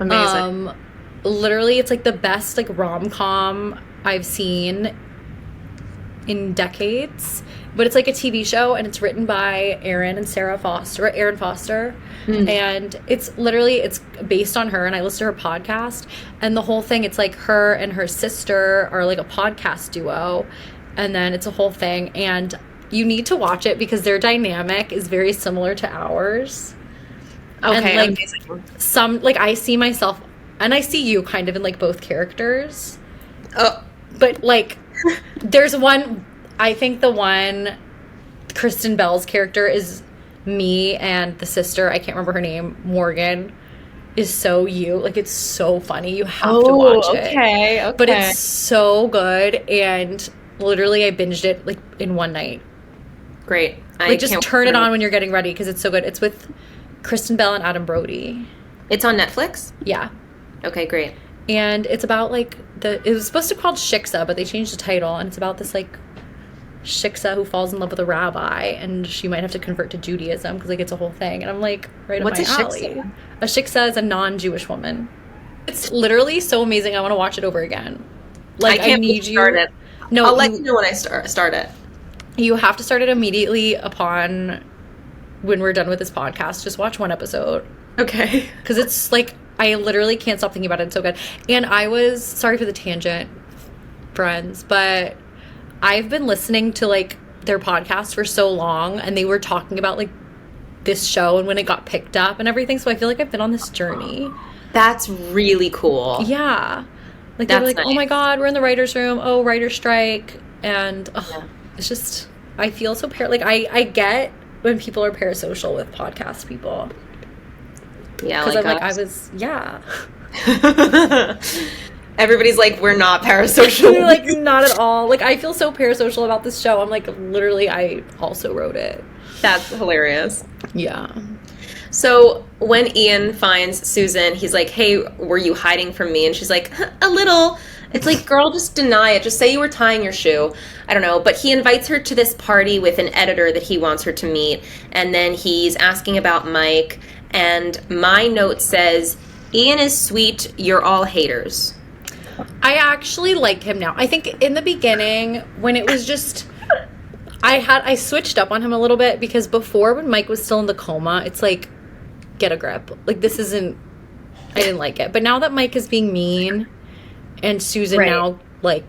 [SPEAKER 2] Amazing.
[SPEAKER 1] Literally, it's like the best like rom-com I've seen in decades. But it's like a TV show, and it's written by Aaron Foster. And it's based on her, and I listen to her podcast, and the whole thing, it's like her and her sister are like a podcast duo, and then it's a whole thing, and you need to watch it because their dynamic is very similar to ours.
[SPEAKER 2] Okay,
[SPEAKER 1] and like
[SPEAKER 2] amazing.
[SPEAKER 1] I see myself, and I see you kind of in like both characters.
[SPEAKER 2] Oh.
[SPEAKER 1] But like there's one, I think the one, Kristen Bell's character is me, and the sister, I can't remember her name, Morgan, is so you. Like, it's so funny. You have to watch it.
[SPEAKER 2] Okay.
[SPEAKER 1] But it's so good, and literally I binged it like in one night.
[SPEAKER 2] Great.
[SPEAKER 1] Like, just turn it on when you're getting ready because it's so good. It's with Kristen Bell and Adam Brody.
[SPEAKER 2] It's on Netflix?
[SPEAKER 1] Yeah.
[SPEAKER 2] Okay, great.
[SPEAKER 1] And it's about like it was supposed to be called Shiksa, but they changed the title, and it's about this like Shiksa who falls in love with a rabbi, and she might have to convert to Judaism because like it's a whole thing. And I'm like, right up my alley.
[SPEAKER 2] Shiksa?
[SPEAKER 1] A Shiksa is a non-Jewish woman. It's literally so amazing. I want to watch it over again. Like,
[SPEAKER 2] I can't
[SPEAKER 1] need you.
[SPEAKER 2] start it.
[SPEAKER 1] No,
[SPEAKER 2] I'll let you know when I start it.
[SPEAKER 1] You have to start it immediately upon when we're done with this podcast. Just watch one episode.
[SPEAKER 2] Okay.
[SPEAKER 1] Because it's like, I literally can't stop thinking about it. It's so good. And I was, sorry for the tangent, friends, but I've been listening to like their podcast for so long, and they were talking about like this show and when it got picked up and everything. So I feel like I've been on this journey.
[SPEAKER 2] That's really cool.
[SPEAKER 1] Yeah. Like, they were like,
[SPEAKER 2] nice.
[SPEAKER 1] Oh my God, we're in the writer's room. Oh, writer's strike. And it's just, I feel so, I get when people are parasocial with podcast people.
[SPEAKER 2] Yeah,
[SPEAKER 1] because
[SPEAKER 2] like
[SPEAKER 1] I was, yeah.
[SPEAKER 2] Everybody's like, we're not parasocial.
[SPEAKER 1] They're like, not at all. Like, I feel so parasocial about this show. I'm like, literally, I also wrote it.
[SPEAKER 2] That's hilarious.
[SPEAKER 1] Yeah.
[SPEAKER 2] So when Ian finds Susan, he's like, hey, were you hiding from me? And she's like, a little. It's like, girl, just deny it. Just say you were tying your shoe. I don't know. But he invites her to this party with an editor that he wants her to meet. And then he's asking about Mike. And my note says, Ian is sweet. You're all haters.
[SPEAKER 1] I actually like him now. I think in the beginning, when it was just, I switched up on him a little bit, because before, when Mike was still in the coma, it's like, get a grip. Like, this isn't, I didn't like it. But now that Mike is being mean, and Susan now, like,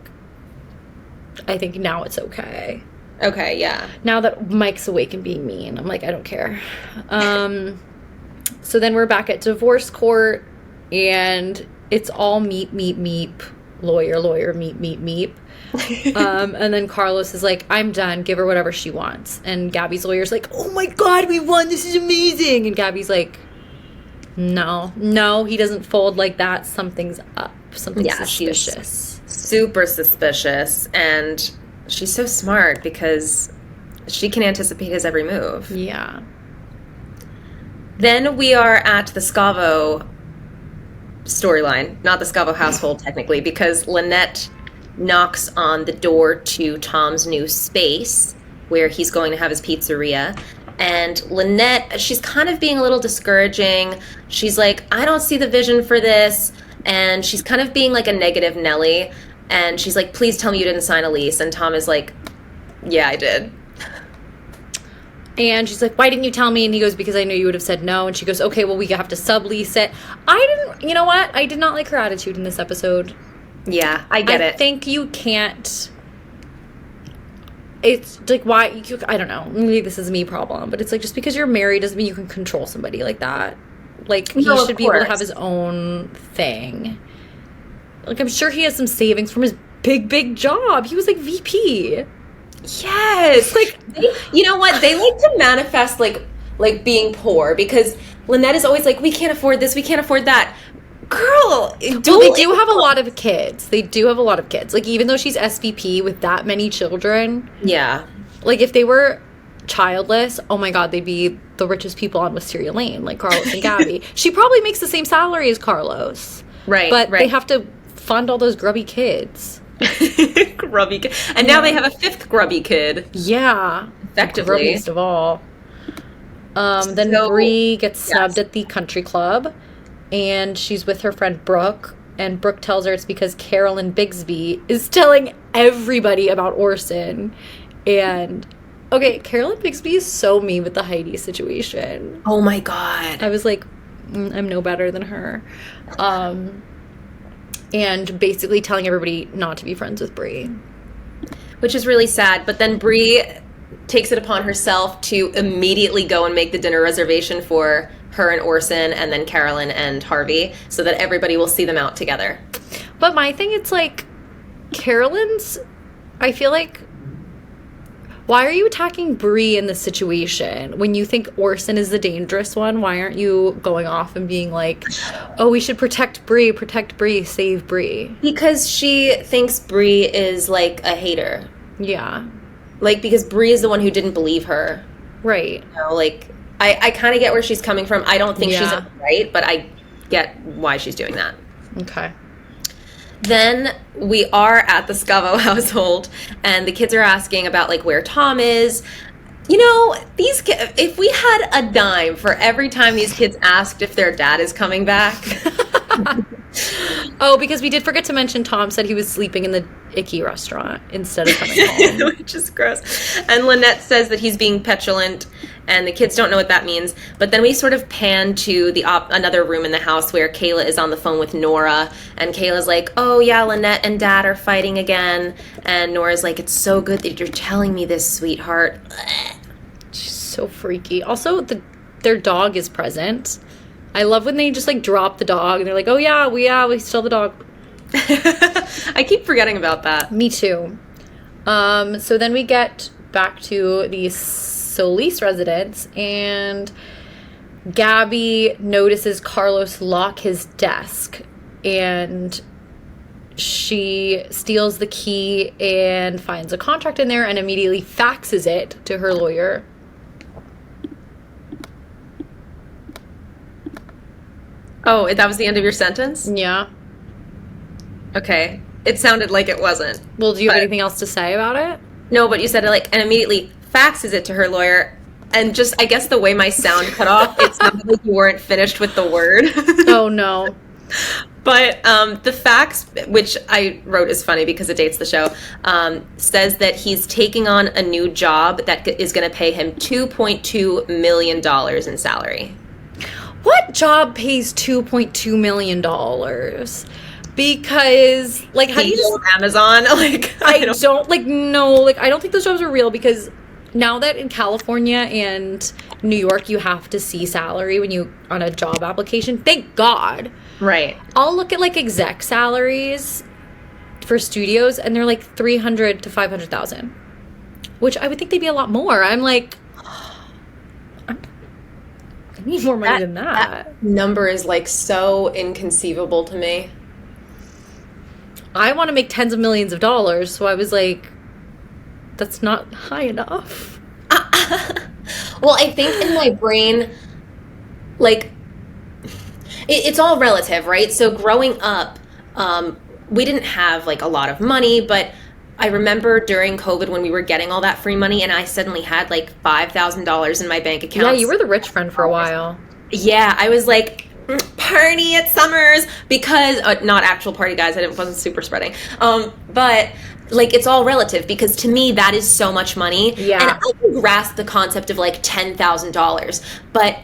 [SPEAKER 1] I think now it's okay.
[SPEAKER 2] Okay, yeah.
[SPEAKER 1] Now that Mike's awake and being mean, I'm like, I don't care. So then we're back at divorce court, and it's all meep, meep, meep, lawyer, meep, meep, meep. And then Carlos is like, I'm done. Give her whatever she wants. And Gabby's lawyer's like, oh my God, we won. This is amazing. And Gabby's like, no, he doesn't fold like that. Something's up. Something's suspicious.
[SPEAKER 2] She's super suspicious. And she's so smart because she can anticipate his every move.
[SPEAKER 1] Yeah.
[SPEAKER 2] Then we are at the Scavo storyline, not the Scavo household technically, because Lynette knocks on the door to Tom's new space where he's going to have his pizzeria. And Lynette, she's kind of being a little discouraging. She's like, I don't see the vision for this. And she's kind of being like a negative Nelly. And she's like, please tell me you didn't sign a lease. And Tom is like, yeah, I did.
[SPEAKER 1] And she's like, why didn't you tell me? And he goes, because I knew you would have said no. And she goes, okay, well, we have to sublease it. You know what? I did not like her attitude in this episode.
[SPEAKER 2] Yeah, I get it.
[SPEAKER 1] I think you can't. It's like, why? I don't know. Maybe this is a me problem. But it's like, just because you're married doesn't mean you can control somebody like that. Like, he should be able to have his own thing. Like, I'm sure he has some savings from his big job. He was like VP.
[SPEAKER 2] Yes. Like, you know what? They like to manifest like being poor, because Lynette is always like, we can't afford this, we can't afford that. Girl,
[SPEAKER 1] Well, they do have a lot of kids. Like, even though she's SVP with that many children.
[SPEAKER 2] Yeah.
[SPEAKER 1] Like, if they were childless, oh my God, they'd be the richest people on Wisteria Lane, like Carlos and Gabby. She probably makes the same salary as Carlos.
[SPEAKER 2] Right.
[SPEAKER 1] But they have to fund all those grubby kids.
[SPEAKER 2] Grubby kid. And now they have a 5th grubby kid.
[SPEAKER 1] Yeah.
[SPEAKER 2] Effectively.
[SPEAKER 1] Grubbiest of all. Then Bree gets snubbed at the country club. And she's with her friend Brooke. And Brooke tells her it's because Carolyn Bigsby is telling everybody about Orson. And, okay, Carolyn Bigsby is so mean with the Heidi situation.
[SPEAKER 2] Oh my God.
[SPEAKER 1] I was like, I'm no better than her. And basically telling everybody not to be friends with Bree.
[SPEAKER 2] Which is really sad. But then Bree takes it upon herself to immediately go and make the dinner reservation for her and Orson and then Carolyn and Harvey so that everybody will see them out together.
[SPEAKER 1] But my thing, it's like, I feel like, why are you attacking Bree in this situation? When you think Orson is the dangerous one, why aren't you going off and being like, oh, we should protect Bree, save Bree?
[SPEAKER 2] Because she thinks Bree is like a hater.
[SPEAKER 1] Yeah.
[SPEAKER 2] Like, because Bree is the one who didn't believe her.
[SPEAKER 1] Right.
[SPEAKER 2] You know, like, I kind of get where she's coming from. I don't think she's right, but I get why she's doing that.
[SPEAKER 1] Okay.
[SPEAKER 2] Then we are at the Scavo household, and the kids are asking about, like, where Tom is. You know, these kids, if we had a dime for every time these kids asked if their dad is coming back.
[SPEAKER 1] Oh, because we did forget to mention Tom said he was sleeping in the icky restaurant instead of coming home.
[SPEAKER 2] Which is gross. And Lynette says that he's being petulant, and the kids don't know what that means. But then we sort of pan to another room in the house where Kayla is on the phone with Nora, and Kayla's like, oh yeah, Lynette and Dad are fighting again. And Nora's like, it's so good that you're telling me this, sweetheart.
[SPEAKER 1] She's so freaky. Also, their dog is present. I love when they just, like, drop the dog and they're like, oh yeah, we still have the dog.
[SPEAKER 2] I keep forgetting about that.
[SPEAKER 1] Me too. So then we get back to the Solis residence, and Gabby notices Carlos lock his desk, and she steals the key and finds a contract in there and immediately faxes it to her lawyer.
[SPEAKER 2] Oh, that was the end of your sentence?
[SPEAKER 1] Yeah.
[SPEAKER 2] Okay. It sounded like it wasn't.
[SPEAKER 1] Well, do you have anything else to say about it?
[SPEAKER 2] No, but you said it like, and immediately faxes it to her lawyer. And just, I guess the way my sound cut off, it sounded like you weren't finished with the word.
[SPEAKER 1] Oh, no.
[SPEAKER 2] But the fax, which I wrote is funny because it dates the show, says that he's taking on a new job that is going to pay him $2.2 million in salary.
[SPEAKER 1] What job pays $2.2 million? Because, like, how do you just...
[SPEAKER 2] Amazon? Like,
[SPEAKER 1] I don't think those jobs are real, because now that in California and New York you have to see salary when you on a job application, thank God.
[SPEAKER 2] Right.
[SPEAKER 1] I'll look at, like, exec salaries for studios, and they're like 300 to 500,000, which I would think they'd be a lot more. I'm like, I need more money than that.
[SPEAKER 2] That number is, like, so inconceivable to me.
[SPEAKER 1] I want to make tens of millions of dollars, so I was like, that's not high enough.
[SPEAKER 2] Well, I think in my brain, like, it's all relative, right? So growing up, we didn't have, like, a lot of money, but I remember during COVID when we were getting all that free money and I suddenly had, like, $5,000 in my bank account.
[SPEAKER 1] Yeah, you were the rich friend for a while.
[SPEAKER 2] Yeah, I was like, party at Summers, because not actual party, guys, wasn't super spreading, but like, it's all relative, because to me that is so much money.
[SPEAKER 1] Yeah.
[SPEAKER 2] And I can grasp the concept of, like, $10,000, but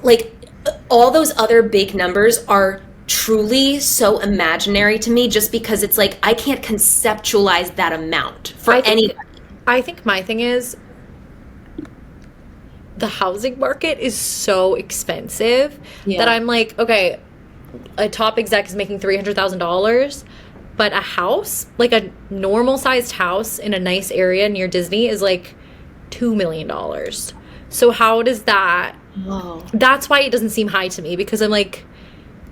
[SPEAKER 2] like, all those other big numbers are truly so imaginary to me, just because it's like I can't conceptualize that amount for anybody.
[SPEAKER 1] I think my thing is, the housing market is so expensive that I'm like, okay, a top exec is making $300,000, but a house, like a normal sized house in a nice area near Disney, is like $2 million. So how does that...
[SPEAKER 2] Whoa.
[SPEAKER 1] That's why it doesn't seem high to me, because I'm like,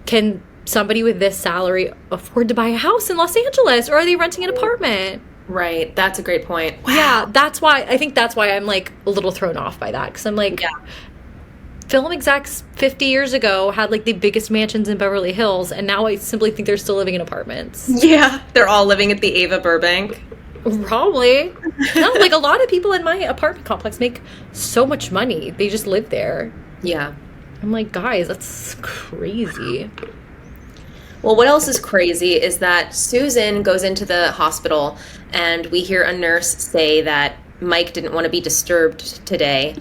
[SPEAKER 1] can somebody with this salary afford to buy a house in Los Angeles, or are they renting an apartment?
[SPEAKER 2] Right. That's a great point. Wow.
[SPEAKER 1] Yeah, I think that's why I'm like a little thrown off by that, because I'm like, film execs 50 years ago had like the biggest mansions in Beverly Hills, and now I simply think they're still living in apartments.
[SPEAKER 2] Yeah, they're all living at the Ava Burbank.
[SPEAKER 1] Probably. No, like a lot of people in my apartment complex make so much money. They just live there.
[SPEAKER 2] Yeah.
[SPEAKER 1] I'm like, guys, that's crazy.
[SPEAKER 2] Well, what else is crazy is that Susan goes into the hospital and we hear a nurse say that Mike didn't want to be disturbed today.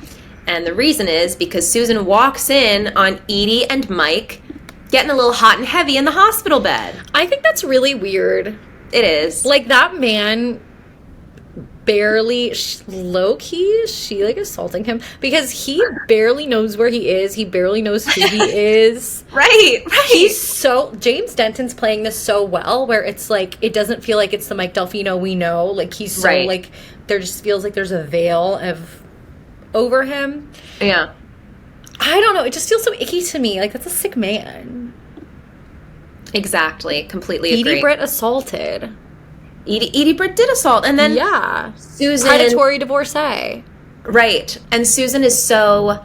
[SPEAKER 2] And the reason is because Susan walks in on Edie and Mike getting a little hot and heavy in the hospital bed.
[SPEAKER 1] I think that's really weird.
[SPEAKER 2] It is.
[SPEAKER 1] Like, that man barely, low-key, is she, like, assaulting him? Because he barely knows where he is. He barely knows who he is.
[SPEAKER 2] Right.
[SPEAKER 1] He's so, James Denton's playing this so well, where it's, like, it doesn't feel like it's the Mike Delfino we know. Like, he's so, like, there just feels like there's a veil of over him.
[SPEAKER 2] Yeah.
[SPEAKER 1] I don't know. It just feels so icky to me. Like, that's a sick man.
[SPEAKER 2] Exactly. Completely agree.
[SPEAKER 1] Edie Britt assaulted.
[SPEAKER 2] Edie Britt did assault, and then Susan,
[SPEAKER 1] predatory divorcee.
[SPEAKER 2] Right. And Susan is so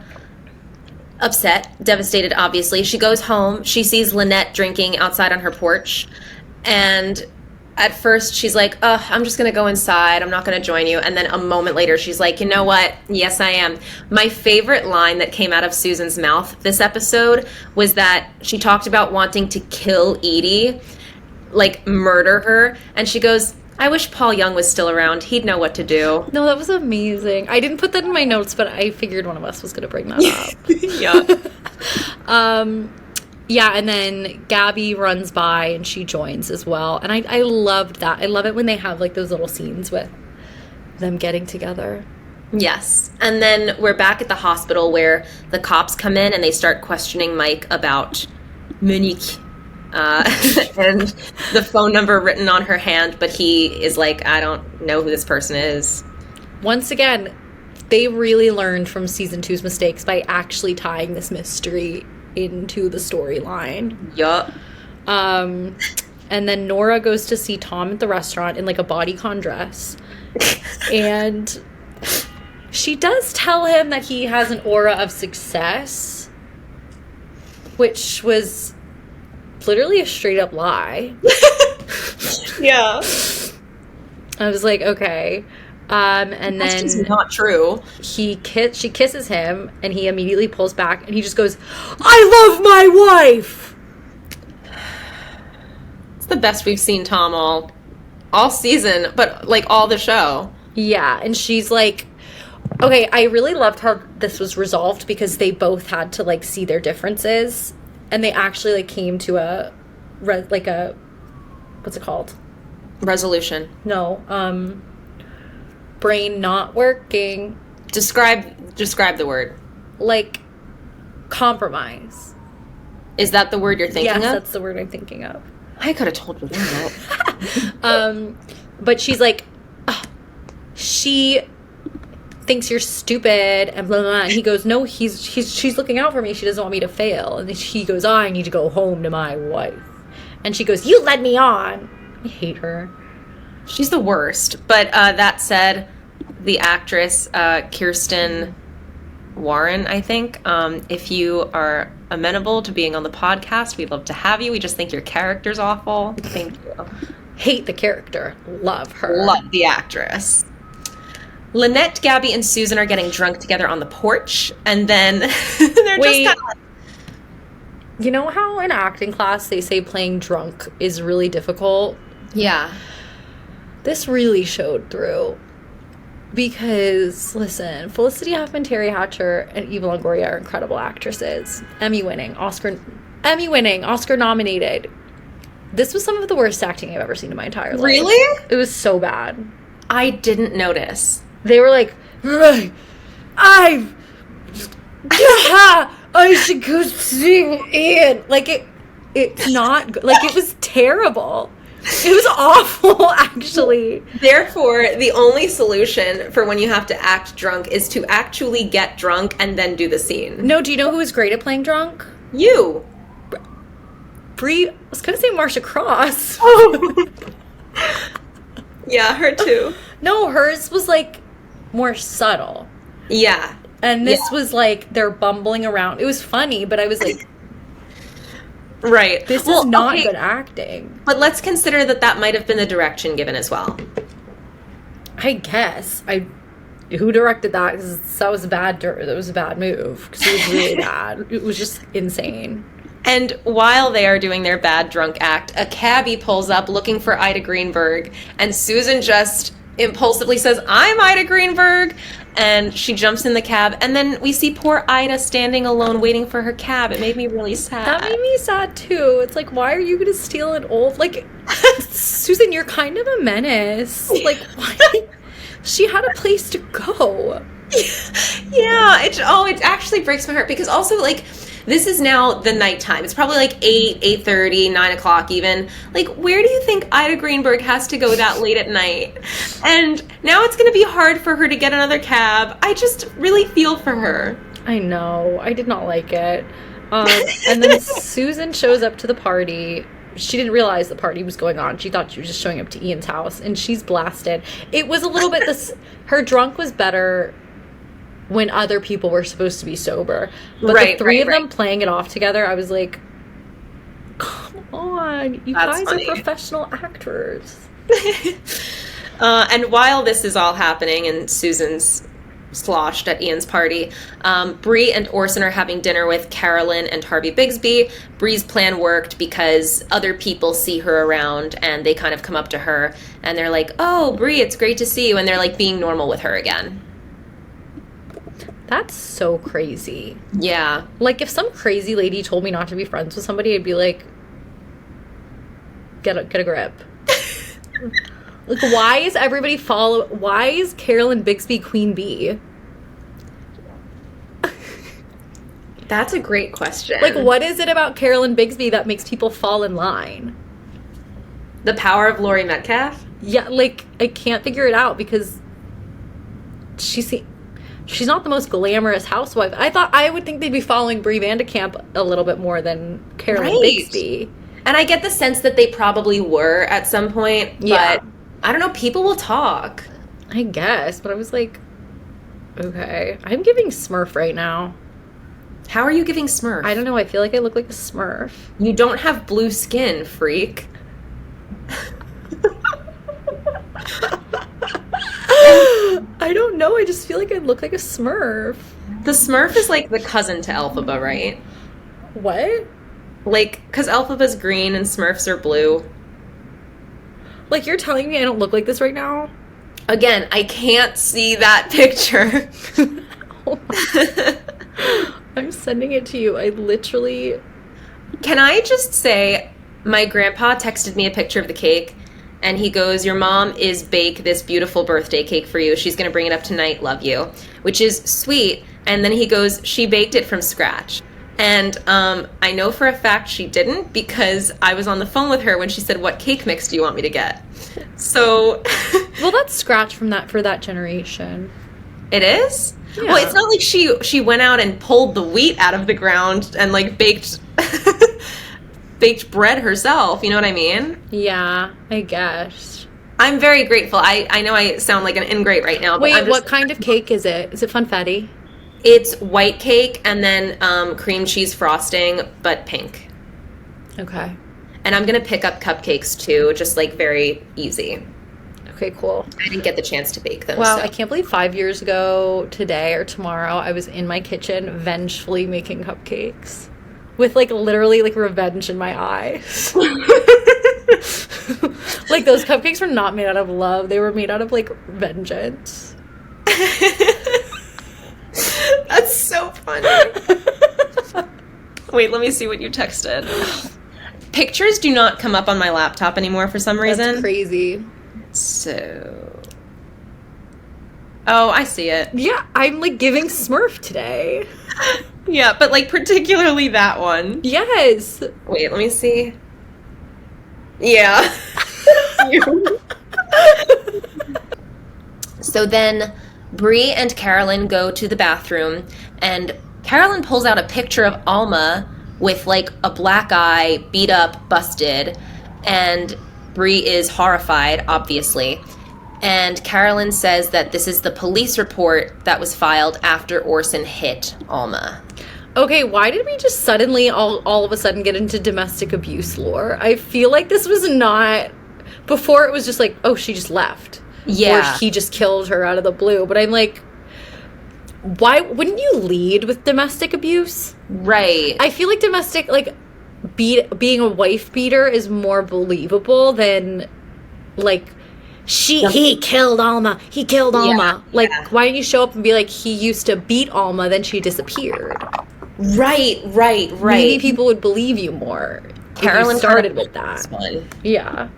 [SPEAKER 2] upset, devastated, obviously. She goes home. She sees Lynette drinking outside on her porch. And at first she's like, oh, I'm just going to go inside. I'm not going to join you. And then a moment later, she's like, you know what? Yes, I am. My favorite line that came out of Susan's mouth this episode was that she talked about wanting to kill Edie, like murder her. And she goes, I wish Paul Young was still around. He'd know what to do.
[SPEAKER 1] No, that was amazing. I didn't put that in my notes, but I figured one of us was going to bring that up. Yeah, and then Gabby runs by and she joins as well. And I loved that. I love it when they have like those little scenes with them getting together.
[SPEAKER 2] Yes. And then we're back at the hospital where the cops come in and they start questioning Mike about Monique. And the phone number written on her hand, but he is like, I don't know who this person is. Once
[SPEAKER 1] again, they really learned from season 2's mistakes by actually tying this mystery into the storyline.
[SPEAKER 2] Yup.
[SPEAKER 1] And then Nora goes to see Tom at the restaurant in like a bodycon dress. And she does tell him that he has an aura of success, which was literally a straight up lie.
[SPEAKER 2] Yeah.
[SPEAKER 1] I was like, okay. And
[SPEAKER 2] That's
[SPEAKER 1] then
[SPEAKER 2] just not true.
[SPEAKER 1] She kisses him and he immediately pulls back and he just goes, I love my wife.
[SPEAKER 2] It's the best we've seen Tom all season, but like all the show.
[SPEAKER 1] Yeah. And she's like, okay, I really loved how this was resolved because they both had to like see their differences. And they actually, like, came to what's it called?
[SPEAKER 2] Resolution.
[SPEAKER 1] No. Brain not working.
[SPEAKER 2] Describe the word.
[SPEAKER 1] Like, compromise.
[SPEAKER 2] Is that the word you're thinking of?
[SPEAKER 1] Yes, that's the word I'm thinking of.
[SPEAKER 2] I could have told you that.
[SPEAKER 1] But she's like, she thinks you're stupid and blah, blah, blah. And he goes, no, she's looking out for me. She doesn't want me to fail. And then he goes, I need to go home to my wife. And she goes, you led me on. I hate her.
[SPEAKER 2] She's the worst. But that said, the actress, Kirsten Warren, I think, if you are amenable to being on the podcast, we'd love to have you. We just think your character's awful. Thank you.
[SPEAKER 1] Hate the character. Love her.
[SPEAKER 2] Love the actress. Lynette, Gabby, and Susan are getting drunk together on the porch, and then they're just kind of like...
[SPEAKER 1] You know how in acting class they say playing drunk is really difficult?
[SPEAKER 2] Yeah.
[SPEAKER 1] This really showed through. Because, listen, Felicity Huffman, Terry Hatcher, and Eva Longoria are incredible actresses. Emmy-winning, Oscar-nominated. This was some of the worst acting I've ever seen in my entire life.
[SPEAKER 2] Really?
[SPEAKER 1] It was so bad.
[SPEAKER 2] I didn't notice.
[SPEAKER 1] They were like, I should go sing in. Like, it's not good. Like, it was terrible. It was awful, actually.
[SPEAKER 2] Therefore, the only solution for when you have to act drunk is to actually get drunk and then do the scene.
[SPEAKER 1] No, do you know who was great at playing drunk?
[SPEAKER 2] You.
[SPEAKER 1] Bree, I was going to say Marsha Cross.
[SPEAKER 2] Oh. Yeah, her too.
[SPEAKER 1] No, hers was like more subtle.
[SPEAKER 2] Yeah.
[SPEAKER 1] And this was like they're bumbling around. It was funny, but I was like,
[SPEAKER 2] right.
[SPEAKER 1] This is not good acting.
[SPEAKER 2] But let's consider that might have been the direction given as well.
[SPEAKER 1] I guess. Who directed that? 'Cause that was a bad move. Because it was really bad. It was just insane.
[SPEAKER 2] And while they are doing their bad drunk act, a cabbie pulls up looking for Ida Greenberg, and Susan just impulsively says, "I'm Ida Greenberg," and she jumps in the cab, and then we see poor Ida standing alone waiting for her cab. It made me really sad.
[SPEAKER 1] That made me sad too. It's like, why are you going to steal an old, like, Susan, you're kind of a menace. Like, why? She had a place to go.
[SPEAKER 2] Yeah, it actually breaks my heart, because also, like, this is now the nighttime. It's probably like 8:30, 9 o'clock even. Like, where do you think Ida Greenberg has to go that late at night? And now it's going to be hard for her to get another cab. I just really feel for her.
[SPEAKER 1] I know. I did not like it. And then Susan shows up to the party. She didn't realize the party was going on. She thought she was just showing up to Ian's house, and she's blasted. It was a little bit her drunk was better when other people were supposed to be sober. But the three of them playing it off together, I was like, come on. You guys are professional actors.
[SPEAKER 2] And while this is all happening and Susan's sloshed at Ian's party, Bree and Orson are having dinner with Carolyn and Harvey Bigsby. Bree's plan worked because other people see her around and they kind of come up to her and they're like, "Oh, Bree, it's great to see you." And they're like being normal with her again.
[SPEAKER 1] That's so crazy.
[SPEAKER 2] Yeah.
[SPEAKER 1] Like, if some crazy lady told me not to be friends with somebody, I'd be like, get a grip. Like, why is everybody why is Carolyn Bigsby Queen Bee?
[SPEAKER 2] That's a great question.
[SPEAKER 1] Like, what is it about Carolyn Bigsby that makes people fall in line?
[SPEAKER 2] The power of Laurie Metcalf?
[SPEAKER 1] Yeah, like, I can't figure it out because she's not the most glamorous housewife. I would think they'd be following Bree Vandekamp a little bit more than Carolyn Bigsby.
[SPEAKER 2] And I get the sense that they probably were at some point, but I don't know, people will talk.
[SPEAKER 1] I guess, but I was like, okay. I'm giving Smurf right now.
[SPEAKER 2] How are you giving Smurf?
[SPEAKER 1] I don't know, I feel like I look like a Smurf.
[SPEAKER 2] You don't have blue skin, freak.
[SPEAKER 1] I don't know, I just feel like I look like a Smurf.
[SPEAKER 2] The Smurf is like the cousin to Elphaba, right?
[SPEAKER 1] What?
[SPEAKER 2] Like, because Elphaba's green and Smurfs are blue.
[SPEAKER 1] Like, you're telling me I don't look like this right now?
[SPEAKER 2] Again, I can't see that picture.
[SPEAKER 1] I'm sending it to you. I literally...
[SPEAKER 2] Can I just say, my grandpa texted me a picture of the cake, and he goes, "Your mom is bake this beautiful birthday cake for you. She's going to bring it up tonight. Love you." Which is sweet. And then he goes, "She baked it from scratch." And I know for a fact she didn't, because I was on the phone with her when she said, "What cake mix do you want me to get?" So...
[SPEAKER 1] Well, that's scratch for that generation.
[SPEAKER 2] It is?
[SPEAKER 1] Yeah.
[SPEAKER 2] Well, it's not like she went out and pulled the wheat out of the ground and, like, baked bread herself. You know what I mean?
[SPEAKER 1] Yeah, I guess.
[SPEAKER 2] I'm very grateful. I know I sound like an ingrate right now. But
[SPEAKER 1] Wait, what kind of cake is it? Is it funfetti?
[SPEAKER 2] It's white cake and then cream cheese frosting, but pink.
[SPEAKER 1] Okay.
[SPEAKER 2] And I'm going to pick up cupcakes, too, just, like, very easy.
[SPEAKER 1] Okay, cool.
[SPEAKER 2] I didn't get the chance to bake them.
[SPEAKER 1] Wow,
[SPEAKER 2] so.
[SPEAKER 1] I can't believe 5 years ago, today or tomorrow, I was in my kitchen vengefully making cupcakes. With, like, literally, like, revenge in my eyes. Like, those cupcakes were not made out of love. They were made out of, like, vengeance.
[SPEAKER 2] That's so funny. Wait, let me see what you texted. Pictures do not come up on my laptop anymore for some reason.
[SPEAKER 1] That's crazy.
[SPEAKER 2] So... Oh, I see it.
[SPEAKER 1] Yeah, I'm, like, giving Smurf today.
[SPEAKER 2] Yeah, but, like, particularly that one.
[SPEAKER 1] Yes.
[SPEAKER 2] Wait, let me see. Yeah. So then Bree and Carolyn go to the bathroom, and Carolyn pulls out a picture of Alma with like a black eye, beat up, busted, and Bree is horrified, obviously. And Carolyn says that this is the police report that was filed after Orson hit Alma.
[SPEAKER 1] Okay, why did we just suddenly all of a sudden get into domestic abuse lore? I feel like this was not... Before it was just like, oh, she just left.
[SPEAKER 2] Yeah.
[SPEAKER 1] Or he just killed her out of the blue. But I'm like, why wouldn't you lead with domestic abuse?
[SPEAKER 2] Right.
[SPEAKER 1] I feel like domestic, like, being a wife beater is more believable than, like, he killed Alma. He killed Alma. Like, why don't you show up and be like, he used to beat Alma, then she disappeared?
[SPEAKER 2] Right.
[SPEAKER 1] Maybe people would believe you more.
[SPEAKER 2] Carolyn
[SPEAKER 1] started with that.
[SPEAKER 2] One.
[SPEAKER 1] Yeah.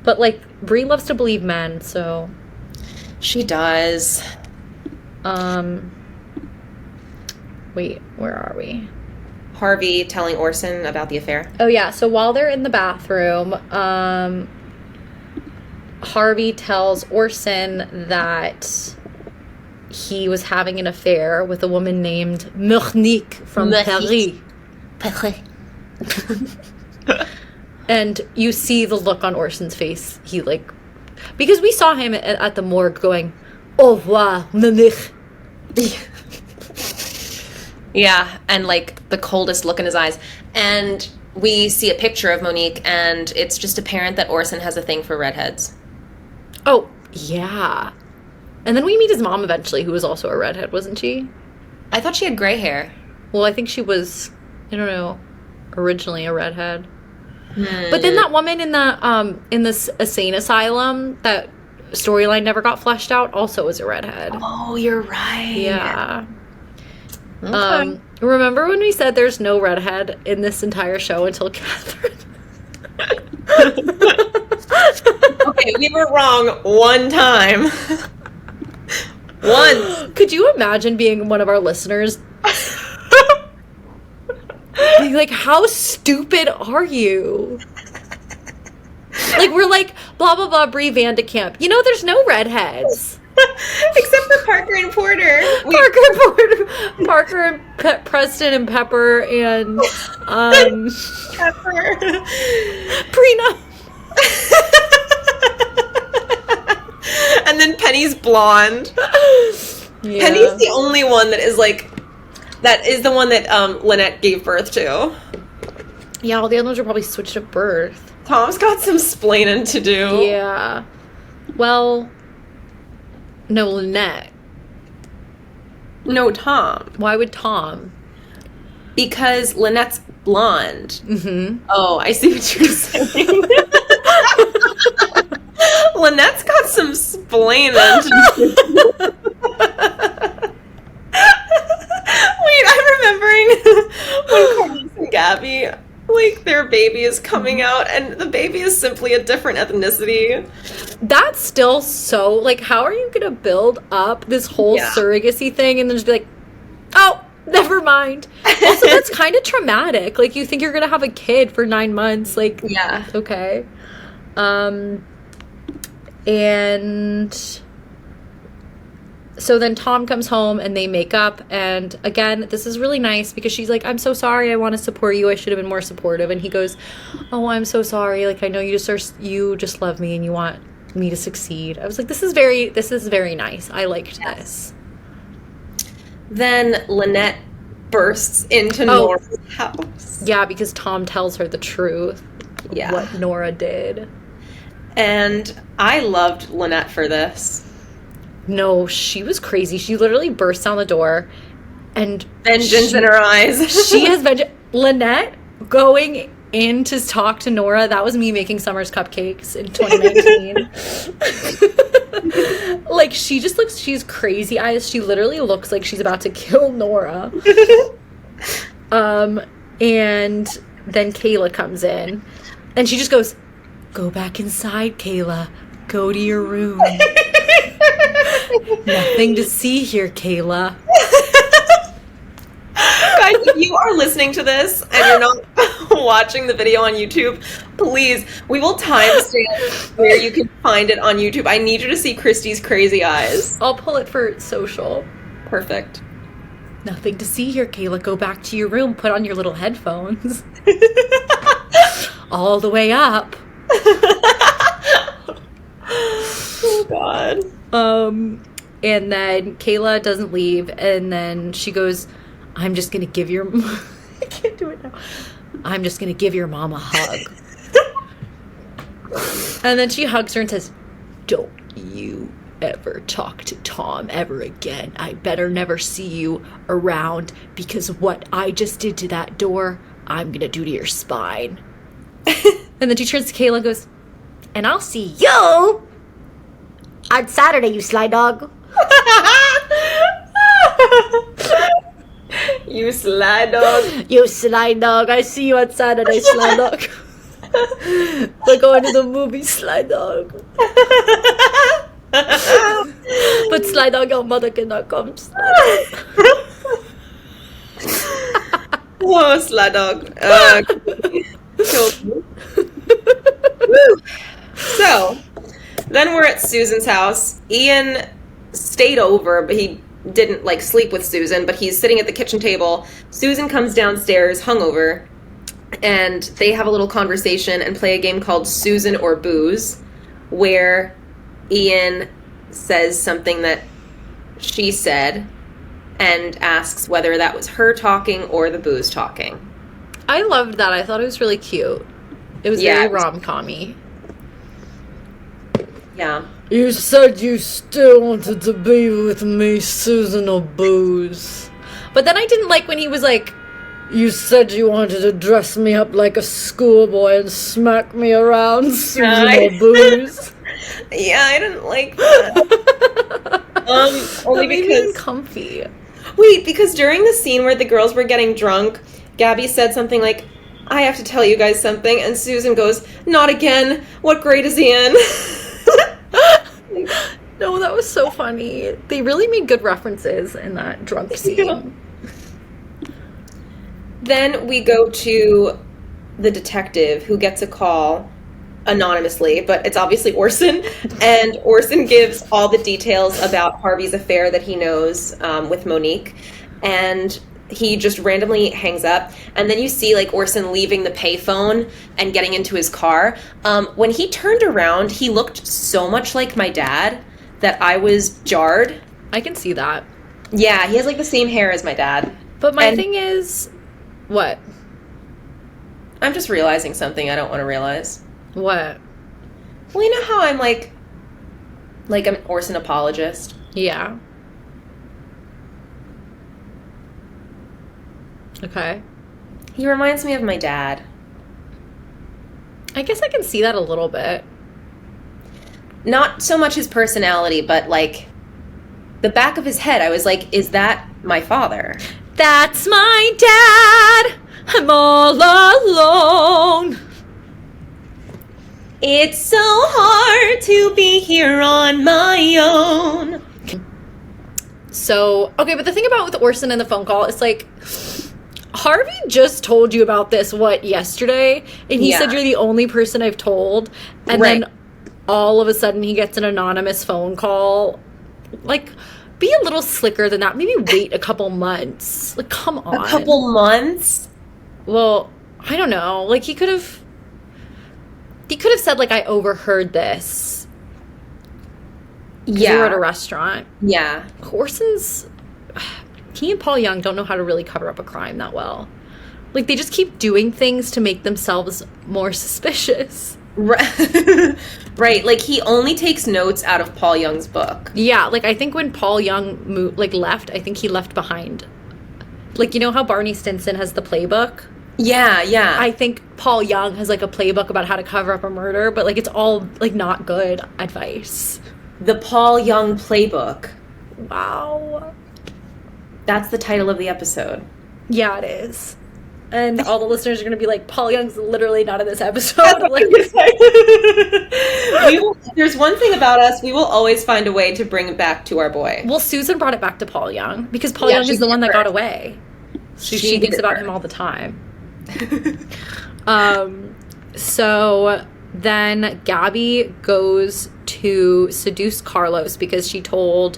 [SPEAKER 1] But, like, Bree loves to believe men, so...
[SPEAKER 2] She does.
[SPEAKER 1] Wait, where are we?
[SPEAKER 2] Harvey telling Orson about the affair.
[SPEAKER 1] Oh, yeah. So while they're in the bathroom, Harvey tells Orson that he was having an affair with a woman named Monique from Paris. And you see the look on Orson's face. He, like... Because we saw him at the morgue going, au revoir, Monique.
[SPEAKER 2] Yeah, and, like, the coldest look in his eyes. And we see a picture of Monique, and it's just apparent that Orson has a thing for redheads.
[SPEAKER 1] Oh, yeah. And then we meet his mom eventually, who was also a redhead, wasn't she?
[SPEAKER 2] I thought she had gray hair.
[SPEAKER 1] Well, I think she was, I don't know, originally a redhead. But then that woman in the insane asylum, that storyline never got fleshed out, also was a redhead.
[SPEAKER 2] Oh, you're right.
[SPEAKER 1] Yeah.
[SPEAKER 2] Okay.
[SPEAKER 1] Remember when we said there's no redhead in this entire show until Catherine?
[SPEAKER 2] Okay, we were wrong one time. Once.
[SPEAKER 1] Could you imagine being one of our listeners? Being like, how stupid are you? Like, we're like, blah, blah, blah, Bree Vandekamp. You know, there's no redheads.
[SPEAKER 2] Except for Parker and Porter.
[SPEAKER 1] Parker and Preston and Pepper and,
[SPEAKER 2] Pepper.
[SPEAKER 1] Prina.
[SPEAKER 2] And then Penny's blonde.
[SPEAKER 1] Yeah.
[SPEAKER 2] Penny's the only one that is like... That is the one that Lynette gave birth to.
[SPEAKER 1] Yeah, all the other ones are probably switched at birth.
[SPEAKER 2] Tom's got some splaining to do.
[SPEAKER 1] Yeah. Well, no, Lynette.
[SPEAKER 2] No, Tom.
[SPEAKER 1] Why would Tom?
[SPEAKER 2] Because Lynette's blonde.
[SPEAKER 1] Mm-hmm.
[SPEAKER 2] Oh, I see what you're saying. Lynette's got some splaining to do. Wait, I'm remembering when Carlos and Gabby, like, their baby is coming out, and the baby is simply a different ethnicity.
[SPEAKER 1] That's still so, like, how are you gonna build up this whole surrogacy thing and then just be like, oh, never mind. Also, that's kind of traumatic. Like, you think you're gonna have a kid for 9 months, like,
[SPEAKER 2] Yeah.
[SPEAKER 1] okay. And so then Tom comes home and they make up, and again, this is really nice because she's like, I'm so sorry, I want to support you, I should have been more supportive. And he goes, oh, I'm so sorry, like, I know you just love me and you want me to succeed. I was like, this is very nice. I liked this.
[SPEAKER 2] Then Lynette bursts into Nora's house.
[SPEAKER 1] Yeah, because Tom tells her the truth.
[SPEAKER 2] Yeah.
[SPEAKER 1] What Nora did.
[SPEAKER 2] And I loved Lynette for this.
[SPEAKER 1] No, she was crazy. She literally burst down the door and
[SPEAKER 2] vengeance in her eyes.
[SPEAKER 1] She has vengeance. Lynette going in to talk to Nora, that was me making Summer's cupcakes in 2019. Like, she just looks, she's crazy eyes. She literally looks like she's about to kill Nora. And then Kayla comes in and she just goes, go back inside, Kayla. Go to your room. Nothing to see here, Kayla.
[SPEAKER 2] Guys, if you are listening to this and you're not watching the video on YouTube, please, we will timestamp where you can find it on YouTube. I need you to see Christy's crazy eyes.
[SPEAKER 1] I'll pull it for social.
[SPEAKER 2] Perfect.
[SPEAKER 1] Nothing to see here, Kayla. Go back to your room. Put on your little headphones. All the way up.
[SPEAKER 2] Oh, God.
[SPEAKER 1] And then Kayla doesn't leave, and then she goes, I'm just gonna give your... I can't do it now. I'm just gonna give your mom a hug. And then she hugs her and says, don't you ever talk to Tom ever again. I better never see you around, because what I just did to that door, I'm gonna do to your spine. And then she turns to Kayla and goes, and I'll see you on Saturday, you sly dog.
[SPEAKER 2] You sly dog.
[SPEAKER 1] You sly dog. I see you on Saturday, sly dog. We're going to the movie, sly dog. But sly dog, your mother cannot come.
[SPEAKER 2] Oh, sly dog. Killed me. So, then we're at Susan's house. Ian stayed over, but he didn't, like, sleep with Susan, but he's sitting at the kitchen table. Susan comes downstairs, hungover, and they have a little conversation and play a game called Susan or Booze, where Ian says something that she said and asks whether that was her talking or the booze talking.
[SPEAKER 1] I loved that. I thought it was really cute. It was very rom-com-y.
[SPEAKER 2] Yeah.
[SPEAKER 1] You said you still wanted to be with me, Susan or Booze. But then I didn't like when he was like, you said you wanted to dress me up like a schoolboy and smack me around, Susan or Booze.
[SPEAKER 2] Yeah, I didn't like that. Only because
[SPEAKER 1] comfy.
[SPEAKER 2] Wait, because during the scene where the girls were getting drunk, Gabby said something like, I have to tell you guys something, and Susan goes, not again. What grade is he in?
[SPEAKER 1] No, that was so funny. They really made good references in that drunk scene.
[SPEAKER 2] Yeah. Then we go to the detective who gets a call anonymously, but it's obviously Orson, and Orson gives all the details about Harvey's affair that he knows with Monique, and he just randomly hangs up, and then you see like Orson leaving the payphone and getting into his car. When he turned around, he looked so much like my dad that I was jarred.
[SPEAKER 1] I can see that.
[SPEAKER 2] Yeah, he has like the same hair as my dad.
[SPEAKER 1] But my thing is, what?
[SPEAKER 2] I'm just realizing something I don't want to realize.
[SPEAKER 1] What?
[SPEAKER 2] Well, you know how I'm like an Orson apologist?
[SPEAKER 1] Yeah. Okay.
[SPEAKER 2] He reminds me of my dad.
[SPEAKER 1] I guess I can see that a little bit.
[SPEAKER 2] Not so much his personality, but like the back of his head. I was like, is that my father?
[SPEAKER 1] That's my dad. I'm all alone.
[SPEAKER 2] It's so hard to be here on my own.
[SPEAKER 1] So, okay, but the thing about with Orson and the phone call is like, Harvey just told you about this, yesterday? And he said you're the only person I've told. And then all of a sudden he gets an anonymous phone call. Like, be a little slicker than that. Maybe wait a couple months. Like, come on.
[SPEAKER 2] A couple months?
[SPEAKER 1] Well, I don't know. Like, he could have said, like, I overheard this.
[SPEAKER 2] Yeah.
[SPEAKER 1] We were at a restaurant.
[SPEAKER 2] Yeah.
[SPEAKER 1] Orson's... He and Paul Young don't know how to really cover up a crime that well. Like, they just keep doing things to make themselves more suspicious.
[SPEAKER 2] Right. Like, he only takes notes out of Paul Young's book.
[SPEAKER 1] Yeah, like, I think when Paul Young left, I think he left behind... Like, you know how Barney Stinson has the playbook?
[SPEAKER 2] Yeah, yeah.
[SPEAKER 1] I think Paul Young has, like, a playbook about how to cover up a murder, but, like, it's all, like, not good advice.
[SPEAKER 2] The Paul Young Playbook.
[SPEAKER 1] Wow.
[SPEAKER 2] That's the title of the episode.
[SPEAKER 1] Yeah, it is. And all the listeners are going to be like, Paul Young's literally not in this episode. Like,
[SPEAKER 2] there's one thing about us, we will always find a way to bring it back to our boy.
[SPEAKER 1] Well, Susan brought it back to Paul Young, because Paul Young is the one that got away. So she thinks about him all the time. So then Gabby goes to seduce Carlos because she told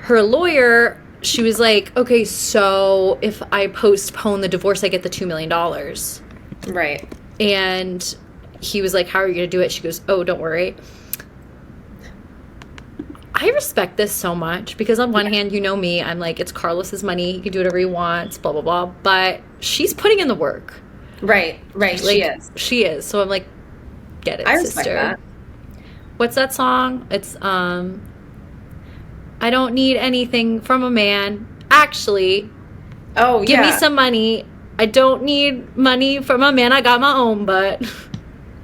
[SPEAKER 1] her lawyer she was like, okay, so if I postpone the divorce, I get the $2 million.
[SPEAKER 2] Right.
[SPEAKER 1] And he was like, how are you going to do it? She goes, oh, don't worry. I respect this so much because on one hand, you know me, I'm like, it's Carlos's money. He can do whatever he wants, blah, blah, blah. But she's putting in the work.
[SPEAKER 2] Right.
[SPEAKER 1] Like,
[SPEAKER 2] she is.
[SPEAKER 1] She is. So I'm like, get it,
[SPEAKER 2] I
[SPEAKER 1] sister.
[SPEAKER 2] respect that.
[SPEAKER 1] What's that song? It's, I don't need anything from a man. Actually, give me some money. I don't need money from a man. I got my own, but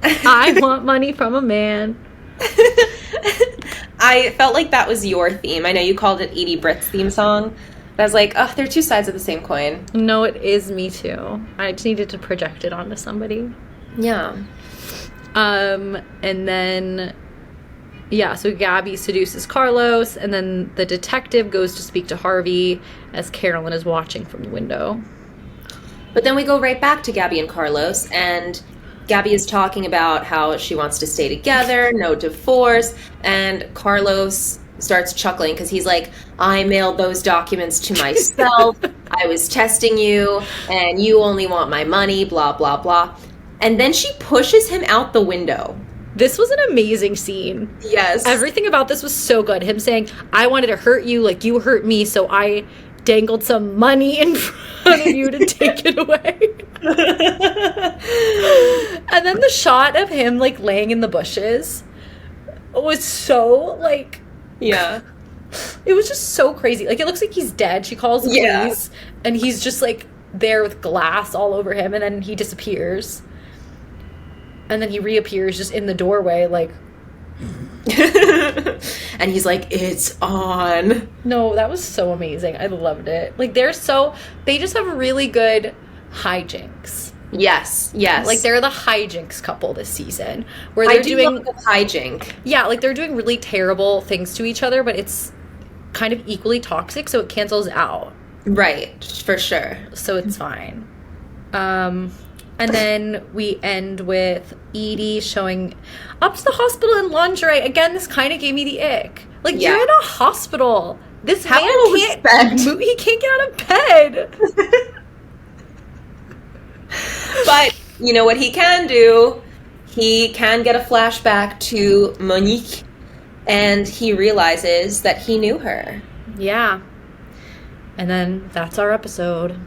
[SPEAKER 1] I want money from a man.
[SPEAKER 2] I felt like that was your theme. I know you called it Edie Britt's theme song. But I was like, oh, they're two sides of the same coin.
[SPEAKER 1] No, it is me too. I just needed to project it onto somebody.
[SPEAKER 2] Yeah.
[SPEAKER 1] And then, yeah, so Gabby seduces Carlos, and then the detective goes to speak to Harvey as Carolyn is watching from the window.
[SPEAKER 2] But then we go right back to Gabby and Carlos, and Gabby is talking about how she wants to stay together, no divorce, and Carlos starts chuckling because he's like, I mailed those documents to myself, I was testing you, and you only want my money, blah, blah, blah. And then she pushes him out the window.
[SPEAKER 1] This was an amazing scene.
[SPEAKER 2] Yes.
[SPEAKER 1] Everything about this was so good. Him saying, I wanted to hurt you like you hurt me, so I dangled some money in front of you to take it away. And then the shot of him like laying in the bushes was so like,
[SPEAKER 2] yeah,
[SPEAKER 1] it was just so crazy. Like, it looks like he's dead. She calls the police, and he's just like there with glass all over him, and then he disappears, and then he reappears just in the doorway like
[SPEAKER 2] and he's like, it's on.
[SPEAKER 1] No, that was so amazing. I loved it. Like, they just have really good hijinks.
[SPEAKER 2] Yes.
[SPEAKER 1] Like, they're the hijinks couple this season, where
[SPEAKER 2] I
[SPEAKER 1] they're
[SPEAKER 2] do
[SPEAKER 1] doing
[SPEAKER 2] love the hijink.
[SPEAKER 1] Yeah, like they're doing really terrible things to each other, but it's kind of equally toxic, so it cancels out.
[SPEAKER 2] Right, for sure.
[SPEAKER 1] So it's fine. And then we end with Edie showing up to the hospital in lingerie. Again, this kind of gave me the ick. Like, you're in a hospital. This man can't move, he can't get out of bed.
[SPEAKER 2] But you know what he can do? He can get a flashback to Monique, and he realizes that he knew her.
[SPEAKER 1] Yeah. And then that's our episode.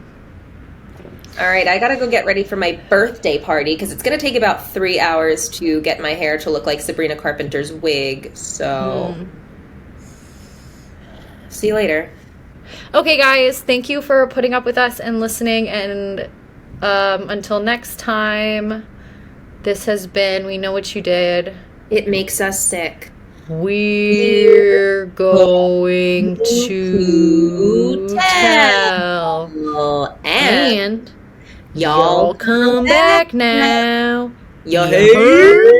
[SPEAKER 2] All right, I gotta go get ready for my birthday party because it's gonna take about 3 hours to get my hair to look like Sabrina Carpenter's wig. So, see you later.
[SPEAKER 1] Okay, guys, thank you for putting up with us and listening. And until next time, this has been We Know What You Did.
[SPEAKER 2] It makes us sick.
[SPEAKER 1] We're going to tell. And y'all come back now.
[SPEAKER 2] You hear?